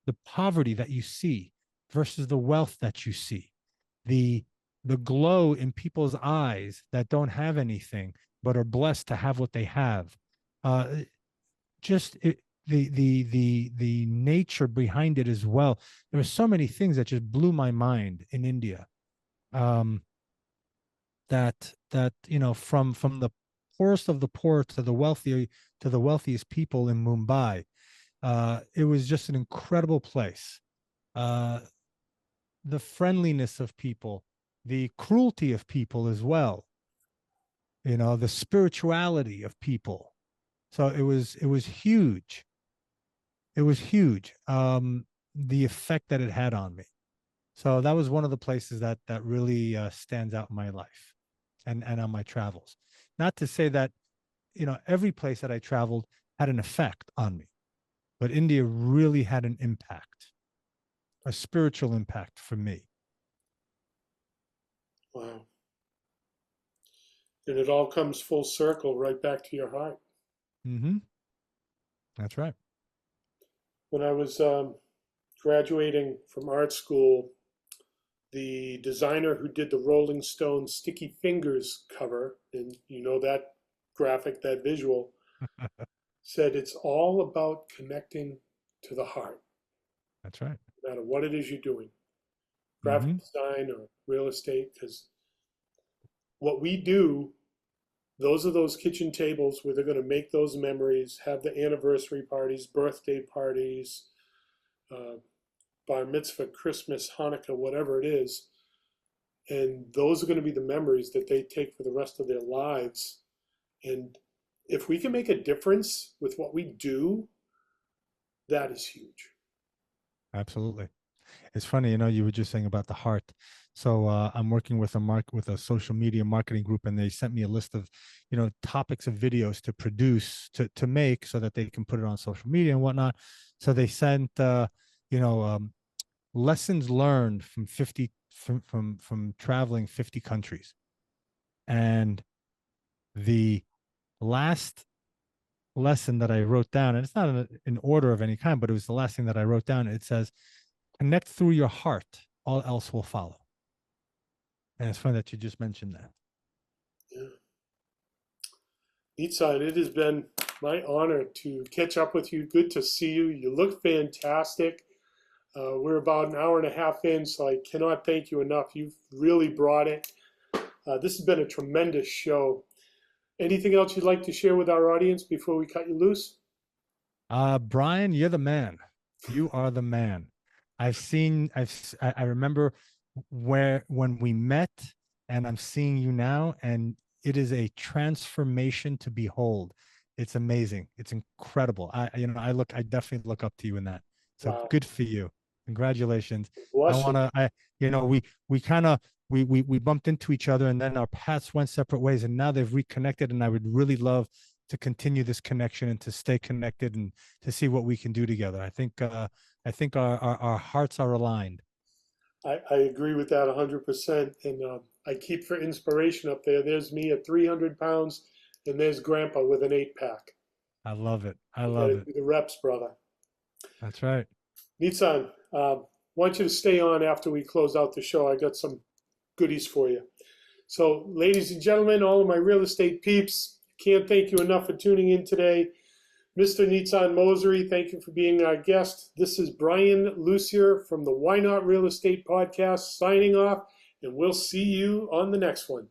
the poverty that you see versus the wealth that you see, the the glow in people's eyes that don't have anything but are blessed to have what they have. uh just it, the nature behind it as well. There were so many things that just blew my mind in India. um that you know, from the poorest of the poor to the wealthy, to the wealthiest people in Mumbai. It was just an incredible place. uh the friendliness of people, the cruelty of people as well, you know, the spirituality of people. So it was huge. It was huge. The effect that it had on me. So that was one of the places that really stands out in my life and on my travels. Not to say that, you know, every place that I traveled had an effect on me, but India really had an impact, a spiritual impact for me. Wow. And it all comes full circle right back to your heart. Mm-hmm. That's right. When I was graduating from art school, the designer who did the Rolling Stone Sticky Fingers cover, and you know that graphic, that visual, said it's all about connecting to the heart, That's right. no matter what it is you're doing, graphic Hmm. design or real estate, because what we do, those are those kitchen tables where they're going to make those memories, have the anniversary parties, birthday parties, uh, bar mitzvah, Christmas, Hanukkah, whatever it is. And those are going to be the memories that they take for the rest of their lives. And if we can make a difference with what we do, that is huge. Absolutely. It's funny, you were just saying about the heart. So I'm working with a social media marketing group, and they sent me a list of, topics of videos to produce to make so that they can put it on social media and whatnot. So they sent, you know, um, lessons learned from 50 from traveling 50 countries, and the last lesson that I wrote down, and it's not in order of any kind, but it was the last thing that I wrote down. It says, connect through your heart, all else will follow. And it's funny that you just mentioned that. Yeah. Nizan, it has been my honor to catch up with you. Good to see you. You look fantastic. We're about an hour and a half in, so I cannot thank you enough. You've really brought it. This has been a tremendous show. Anything else you'd like to share with our audience before we cut you loose? Brian, you're the man. You are the man. I remember when we met, and I'm seeing you now, and it is a transformation to behold. It's amazing. It's incredible. I definitely look up to you in that. So Wow. good for you. Congratulations. I Bless want you. to, we kind of, we bumped into each other, and then our paths went separate ways, and now they've reconnected, and I would really love to continue this connection and to stay connected and to see what we can do together. I think our hearts are aligned. I agree with that 100%. And I keep for inspiration up there. There's me at 300 pounds, and there's Grandpa with an 8 pack. I love it. I You got love to it. do the reps, brother. That's right. Nitsan, want you to stay on after we close out the show. I got some goodies for you. So, ladies and gentlemen, all of my real estate peeps, can't thank you enough for tuning in today. Mr. Nizan Mosery, thank you for being our guest. This is Brian Lucier from the Why Not Real Estate Podcast signing off, and we'll see you on the next one.